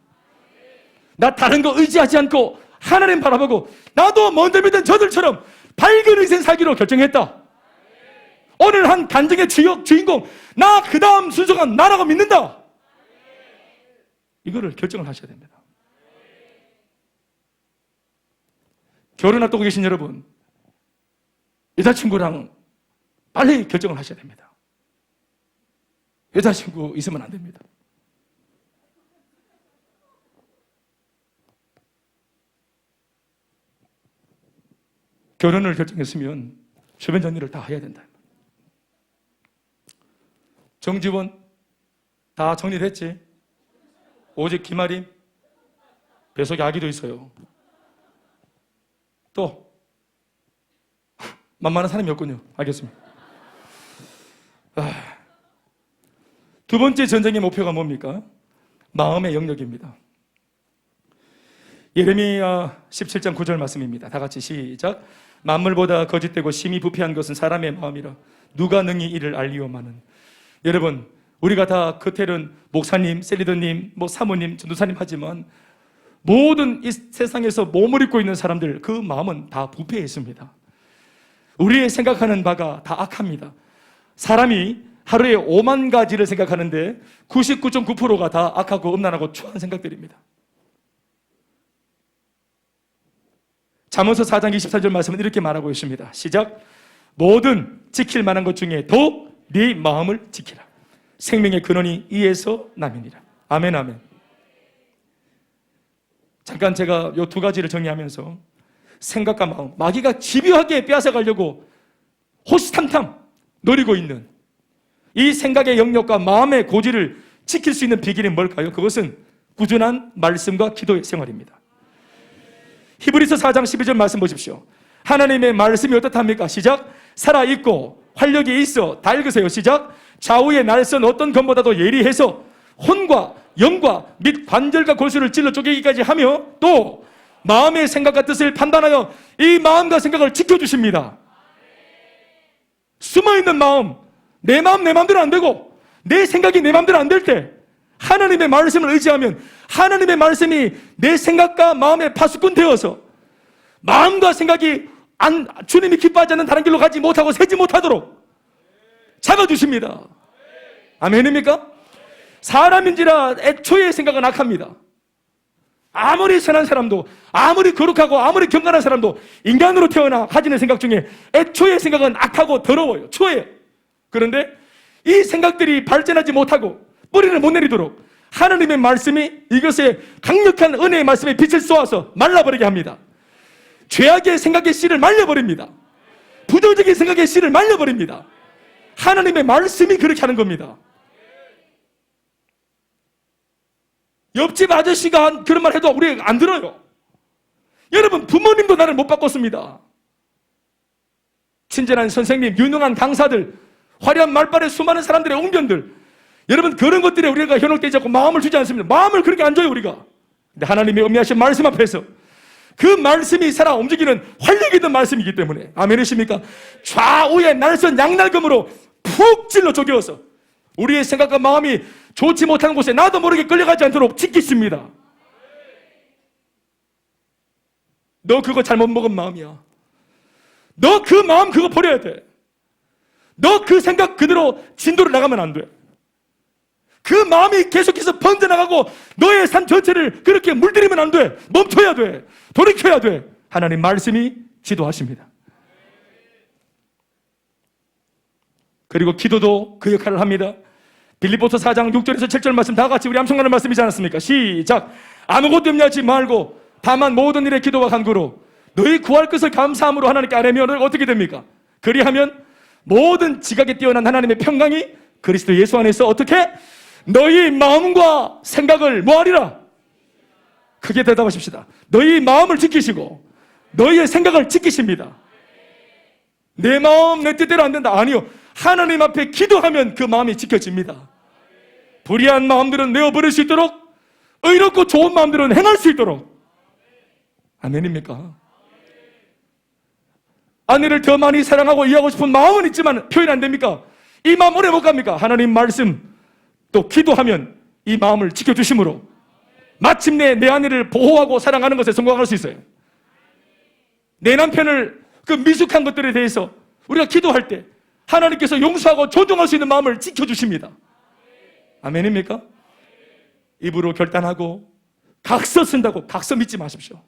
나 다른 거 의지하지 않고 하나님 바라보고 나도 먼저 믿은 저들처럼 밝은 인생 살기로 결정했다. 오늘 한 간증의 주인공, 나 그 다음 순서가 나라고 믿는다. 이거를 결정을 하셔야 됩니다. 결혼 앞두고 계신 여러분, 여자친구랑 빨리 결정을 하셔야 됩니다. 여자친구 있으면 안 됩니다. 결혼을 결정했으면 주변 정리를 다 해야 된다. 정지원 다 정리됐지? 오직 김아림 뱃속에 아기도 있어요. 또 만만한 사람이 없군요. 알겠습니다. 두 번째 전쟁의 목표가 뭡니까? 마음의 영역입니다. 예레미야 17장 9절 말씀입니다. 다 같이 시작. 만물보다 거짓되고 심히 부패한 것은 사람의 마음이라 누가 능히 이를 알리오마는. 여러분, 우리가 다 겉에는 목사님, 셀리더님, 뭐 사모님, 전도사님 하지만 모든 이 세상에서 몸을 입고 있는 사람들, 그 마음은 다 부패해 있습니다. 우리의 생각하는 바가 다 악합니다. 사람이 하루에 5만 가지를 생각하는데 99.9%가 다 악하고 음란하고 추한 생각들입니다. 잠언서 4장 24절 말씀은 이렇게 말하고 있습니다. 시작. 모든 지킬 만한 것 중에 더욱 네 마음을 지키라. 생명의 근원이 이에서 남이니라. 아멘, 아멘. 잠깐 제가 이 두 가지를 정리하면서 생각과 마음, 마귀가 집요하게 빼앗아가려고 호시탐탐 노리고 있는 이 생각의 영역과 마음의 고지를 지킬 수 있는 비결이 뭘까요? 그것은 꾸준한 말씀과 기도의 생활입니다. 히브리서 4장 12절 말씀 보십시오. 하나님의 말씀이 어떻답니까? 시작. 살아있고 활력이 있어 다 읽으세요. 시작. 좌우의 날선 어떤 검보다도 예리해서 혼과 영과 및 관절과 골수를 찔러 쪼개기까지 하며 또 마음의 생각과 뜻을 판단하여 이 마음과 생각을 지켜주십니다. 숨어있는 마음, 내 마음대로 안 되고 내 생각이 내 마음대로 안 될 때 하나님의 말씀을 의지하면 하나님의 말씀이 내 생각과 마음의 파수꾼 되어서 마음과 생각이 주님이 기뻐하지 않는 다른 길로 가지 못하고 새지 못하도록 잡아주십니다. 아멘입니까? 사람인지라 애초에 생각은 악합니다. 아무리 선한 사람도, 아무리 거룩하고 아무리 경건한 사람도 인간으로 태어나 가지는 생각 중에 애초의 생각은 악하고 더러워요. 초예요. 그런데 이 생각들이 발전하지 못하고 뿌리를 못 내리도록 하나님의 말씀이 이것에 강력한 은혜의 말씀에 빛을 쏘아서 말라버리게 합니다. 죄악의 생각의 씨를 말려버립니다. 부정적인 생각의 씨를 말려버립니다. 하나님의 말씀이 그렇게 하는 겁니다. 옆집 아저씨가 그런 말 해도 우리 안 들어요. 여러분, 부모님도 나를 못 바꿨습니다. 친절한 선생님, 유능한 강사들, 화려한 말발의 수많은 사람들의 웅변들, 여러분, 그런 것들에 우리가 현혹되지 않고 마음을 주지 않습니다. 마음을 그렇게 안 줘요, 우리가. 근데 하나님이 음미하신 말씀 앞에서 그 말씀이 살아 움직이는 활력 있는 말씀이기 때문에, 아멘이십니까? 좌우의 날선 양날검으로 푹 찔러 쪼개어서 우리의 생각과 마음이 좋지 못한 곳에 나도 모르게 끌려가지 않도록 지키십니다. 너 그거 잘못 먹은 마음이야. 너 그 마음 그거 버려야 돼. 너 그 생각 그대로 진도를 나가면 안 돼. 그 마음이 계속해서 번져나가고 너의 삶 전체를 그렇게 물들이면 안 돼. 멈춰야 돼. 돌이켜야 돼. 하나님 말씀이 지도하십니다. 그리고 기도도 그 역할을 합니다. 빌립보서 4장 6절에서 7절 말씀 다 같이 우리 암송하는 말씀이지 않았습니까? 시작. 아무것도 염려하지 말고 다만 모든 일에 기도와 간구로 너희 구할 것을 감사함으로 하나님께 아뢰면 어떻게 됩니까? 그리하면 모든 지각에 뛰어난 하나님의 평강이 그리스도 예수 안에서 어떻게? 너희 마음과 생각을 뭐하리라? 크게 대답하십시다. 너희 마음을 지키시고 너희의 생각을 지키십니다. 내 마음 내 뜻대로 안 된다. 아니요. 하나님 앞에 기도하면 그 마음이 지켜집니다. 불의한 마음들은 내어버릴 수 있도록 의롭고 좋은 마음들은 행할 수 있도록. 아멘입니까? 아내를 더 많이 사랑하고 이해하고 싶은 마음은 있지만 표현 안 됩니까? 이 마음 오래 못 갑니까? 하나님 말씀 또 기도하면 이 마음을 지켜주심으로 마침내 내 아내를 보호하고 사랑하는 것에 성공할 수 있어요. 내 남편을 그 미숙한 것들에 대해서 우리가 기도할 때 하나님께서 용서하고 존중할 수 있는 마음을 지켜주십니다. 아멘입니까? 입으로 결단하고 각서 쓴다고 각서 믿지 마십시오.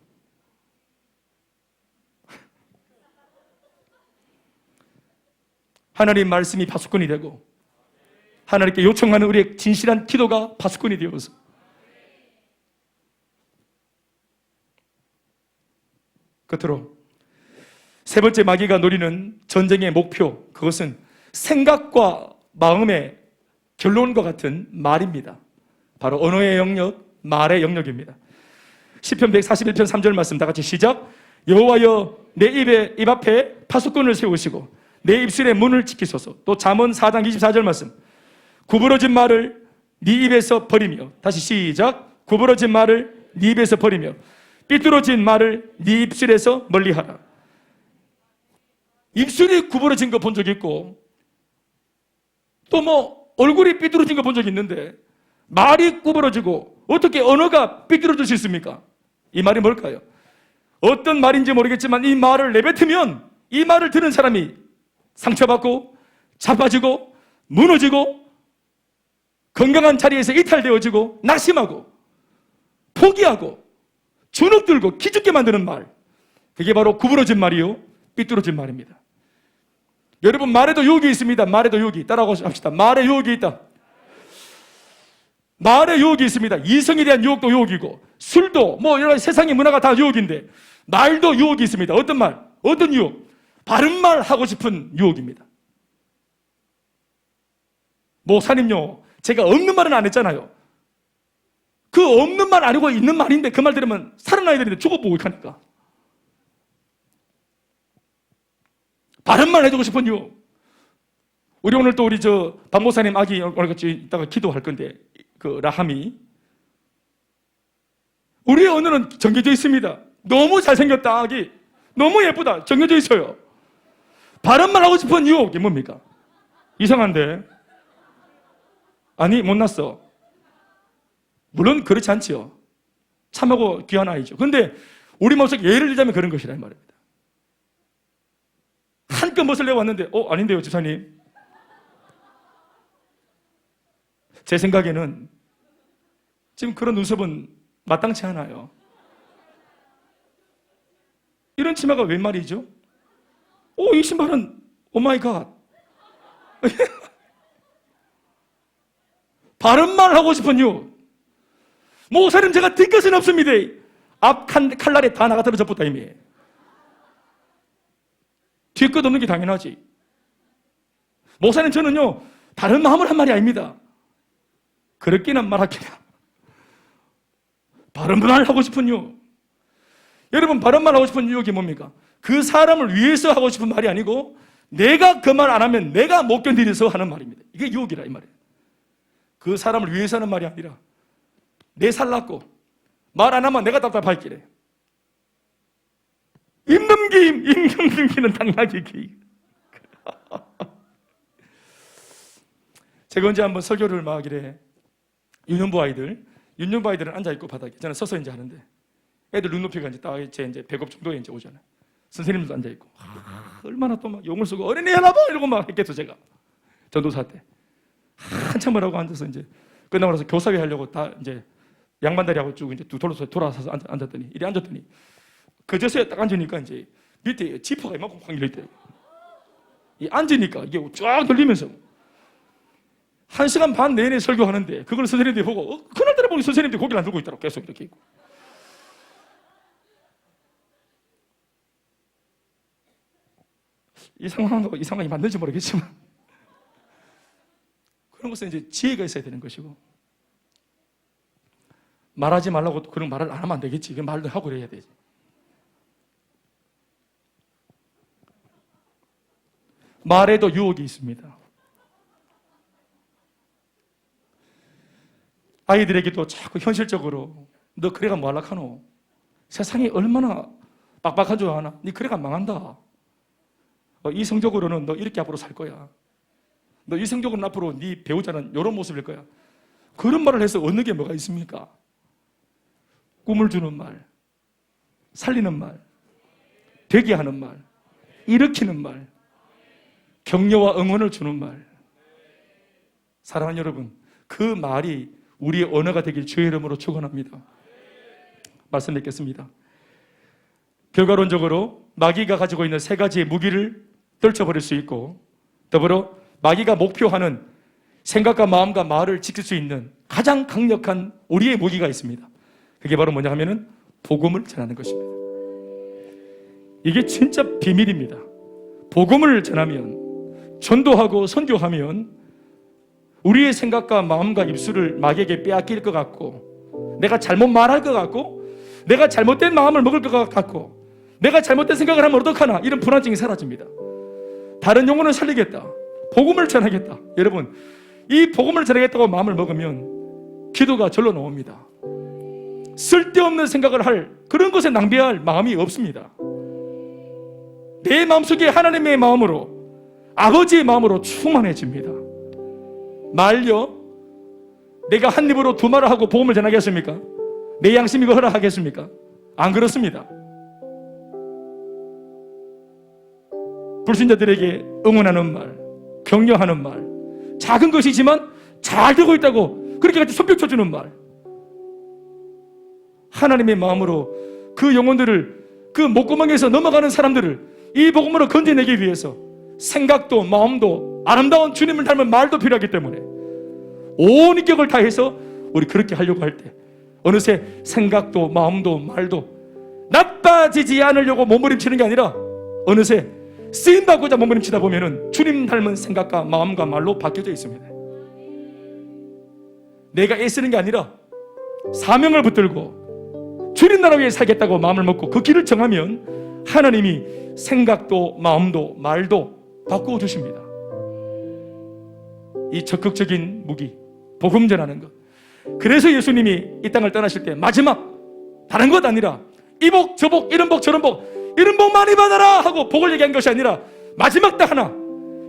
하나님 말씀이 파수꾼이 되고 하나님께 요청하는 우리의 진실한 기도가 파수꾼이 되어서 끝으로 세 번째 마귀가 노리는 전쟁의 목표, 그것은 생각과 마음의 결론과 같은 말입니다. 바로 언어의 영역, 말의 영역입니다. 시편 141편 3절 말씀 다 같이 시작. 여호와여 내 입 앞에 파수꾼을 세우시고 내 입술의 문을 지키소서. 또 잠언 4장 24절 말씀. 구부러진 말을 네 입에서 버리며, 다시 시작. 구부러진 말을 네 입에서 버리며 삐뚤어진 말을 네 입술에서 멀리하라. 입술이 구부러진 거 본 적 있고 또 뭐 얼굴이 삐뚤어진 거 본 적 있는데 말이 구부러지고 어떻게 언어가 삐뚤어질 수 있습니까? 이 말이 뭘까요? 어떤 말인지 모르겠지만 이 말을 내뱉으면 이 말을 들은 사람이 상처받고 자빠지고 무너지고 건강한 자리에서 이탈되어지고 낙심하고 포기하고 주눅들고 기죽게 만드는 말, 그게 바로 구부러진 말이요 삐뚤어진 말입니다. 여러분, 말에도 유혹이 있습니다. 말에도 유혹이. 따라하고 합시다. 말에 유혹이 있다. 말에 유혹이 있습니다. 이성에 대한 유혹도 유혹이고 술도 뭐 여러 가지 세상의 문화가 다 유혹인데 말도 유혹이 있습니다. 어떤 말? 어떤 유혹? 바른 말 하고 싶은 유혹입니다. 목사님요, 제가 없는 말은 안 했잖아요. 그 없는 말 아니고 있는 말인데 그 말 들으면 살아나야 되는데 죽어보고 하니까. 바른 말 해주고 싶은 유혹. 우리 오늘 또 우리 박목사님 아기 오늘 같이 이따가 기도할 건데 그 라함이, 우리의 언어는 정해져 있습니다. 너무 잘생겼다 아기, 너무 예쁘다 정해져 있어요. 바른 말 하고 싶은 유혹이 뭡니까? 이상한데? 아니 못났어. 물론 그렇지 않지요. 참하고 귀한 아이죠. 그런데 우리 마음속 예를 들자면 그런 것이란 말입니다. 한껏 멋을 내왔는데 아닌데요 집사님. 제 생각에는 지금 그런 눈썹은 마땅치 않아요. 이런 치마가 웬 말이죠? 이 신발은 오마이갓. 바른 말 하고 싶은 이유. 목사님 제가 뒷것은 없습니다. 앞 칼날에 다 나가 떨어졌다 이미. 뒷것 없는 게 당연하지. 목사님 저는요 다른 마음을 한 말이 아닙니다. 그렇게는 말할게요. 바른 말 하고 싶은 이유. 여러분, 바른 말 하고 싶은 이유가 뭡니까? 그 사람을 위해서 하고 싶은 말이 아니고 내가 그 말 안 하면 내가 못 견디려서 하는 말입니다. 이게 유혹이라 이 말이에요. 그 사람을 위해서 하는 말이 아니라 내 살랐고 말 안 하면 내가 답답할기래. 임금기는 당나귀 기. 제가 언제 한번 설교를 막 하길래 윤영부 아이들은 앉아있고 바닥에, 저는 서서 이제 하는데 애들 눈높이가 이제 딱 제 이제 배꼽 정도에 이제 오잖아요. 선생님도 앉아있고 얼마나 또 막 용을 쓰고 어린애 하나 봐 이러고 막 했겠어. 제가 전도사 때 한참을 하고 앉아서 이제 끝나고 나서 교사회 하려고 다 이제 양반다리하고 쭉 이제 돌아서서 앉았더니 이리 앉았더니 그 자세에 딱 앉으니까 이제 밑에 지퍼가 이만큼 확 열려있대요. 이 앉으니까 이게 쫙 열리면서 1시간 반 내내 설교하는데 그걸 선생님들이 보고 그날따라 보니 선생님들이 고개를 안 들고 있더라고. 계속 이렇게 있고. 이 상황이 맞는지 모르겠지만 그런 것은 이제 지혜가 있어야 되는 것이고, 말하지 말라고 그런 말을 안 하면 안 되겠지. 그 말도 하고 그래야 되지. 말에도 유혹이 있습니다. 아이들에게도 자꾸 현실적으로 너 그래가 뭐 하려고 하노? 세상이 얼마나 빡빡한 줄 아나? 니 그래가 망한다. 이 성적으로는 너 이렇게 앞으로 살 거야. 너 이 성적으로는 앞으로 네 배우자는 이런 모습일 거야. 그런 말을 해서 얻는 게 뭐가 있습니까? 꿈을 주는 말, 살리는 말, 되게 하는 말, 일으키는 말, 격려와 응원을 주는 말. 사랑하는 여러분, 그 말이 우리의 언어가 되길 주의 이름으로 축원합니다. 말씀 맺겠습니다. 결과론적으로 마귀가 가지고 있는 세 가지의 무기를 떨쳐버릴 수 있고, 더불어 마귀가 목표하는 생각과 마음과 말을 지킬 수 있는 가장 강력한 우리의 무기가 있습니다. 그게 바로 뭐냐 하면은 복음을 전하는 것입니다. 이게 진짜 비밀입니다. 복음을 전하면, 전도하고 선교하면 우리의 생각과 마음과 입술을 마귀에게 빼앗길 것 같고, 내가 잘못 말할 것 같고, 내가 잘못된 마음을 먹을 것 같고, 내가 잘못된 생각을 하면 어떡하나, 이런 불안증이 사라집니다. 다른 영혼을 살리겠다, 복음을 전하겠다. 여러분, 이 복음을 전하겠다고 마음을 먹으면 기도가 절로 나옵니다. 쓸데없는 생각을 할, 그런 것에 낭비할 마음이 없습니다. 내 마음속에 하나님의 마음으로, 아버지의 마음으로 충만해집니다. 말요, 내가 한 입으로 두 말을 하고 복음을 전하겠습니까? 내 양심이 허락하겠습니까? 안 그렇습니다. 불신자들에게 응원하는 말, 격려하는 말, 작은 것이지만 잘 되고 있다고 그렇게 같이 손뼉 쳐주는 말, 하나님의 마음으로 그 영혼들을, 그 목구멍에서 넘어가는 사람들을 이 복음으로 건져내기 위해서 생각도 마음도 아름다운 주님을 닮은 말도 필요하기 때문에 온 인격을 다해서 우리 그렇게 하려고 할 때 어느새 생각도 마음도 말도 나빠지지 않으려고 몸부림치는 게 아니라 어느새 쓰임받고자 몸부림치다 보면은 주님 닮은 생각과 마음과 말로 바뀌어져 있습니다. 내가 애쓰는 게 아니라 사명을 붙들고 주님 나라 위해 살겠다고 마음을 먹고 그 길을 정하면 하나님이 생각도 마음도 말도 바꾸어 주십니다. 이 적극적인 무기, 복음 전하는 것. 그래서 예수님이 이 땅을 떠나실 때 마지막, 다른 것 아니라 이 복, 저 복, 이런 복, 저런 복, 이런 복 많이 받아라 하고 복을 얘기한 것이 아니라 마지막 딱 하나,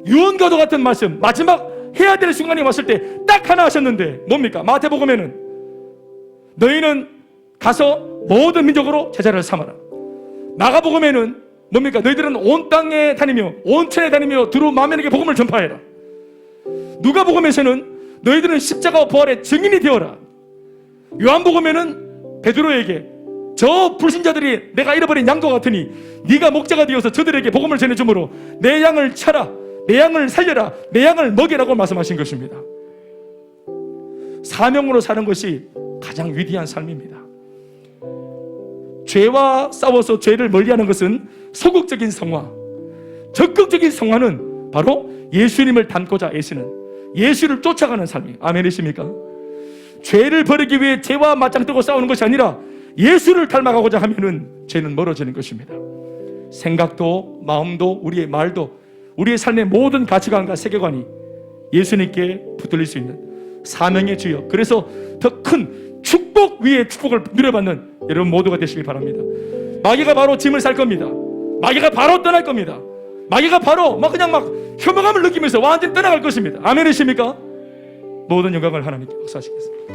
유언과도 같은 말씀, 마지막 해야 될 순간이 왔을 때 딱 하나 하셨는데 뭡니까? 마태복음에는 너희는 가서 모든 민족으로 제자를 삼아라. 마가복음에는 뭡니까? 너희들은 온 땅에 다니며 온 천에 다니며 두루 만민에게 복음을 전파해라. 누가복음에서는 너희들은 십자가와 부활의 증인이 되어라. 요한복음에는 베드로에게 저 불신자들이 내가 잃어버린 양과 같으니 네가 목자가 되어서 저들에게 복음을 전해주므로 내 양을 차라, 내 양을 살려라, 내 양을 먹이라고 말씀하신 것입니다. 사명으로 사는 것이 가장 위대한 삶입니다. 죄와 싸워서 죄를 멀리하는 것은 소극적인 성화, 적극적인 성화는 바로 예수님을 닮고자 애쓰는, 예수를 쫓아가는 삶이에요. 아멘이십니까? 죄를 버리기 위해 죄와 맞짱뜨고 싸우는 것이 아니라 예수를 닮아가고자 하면은 죄는 멀어지는 것입니다. 생각도 마음도 우리의 말도 우리의 삶의 모든 가치관과 세계관이 예수님께 붙들릴 수 있는 사명의 주역, 그래서 더 큰 축복 위에 축복을 누려받는 여러분 모두가 되시길 바랍니다. 마귀가 바로 짐을 쌀 겁니다. 마귀가 바로 떠날 겁니다. 마귀가 바로 그냥 혐오감을 느끼면서 완전히 떠나갈 것입니다. 아멘이십니까? 모든 영광을 하나님께 역사하시겠습니다.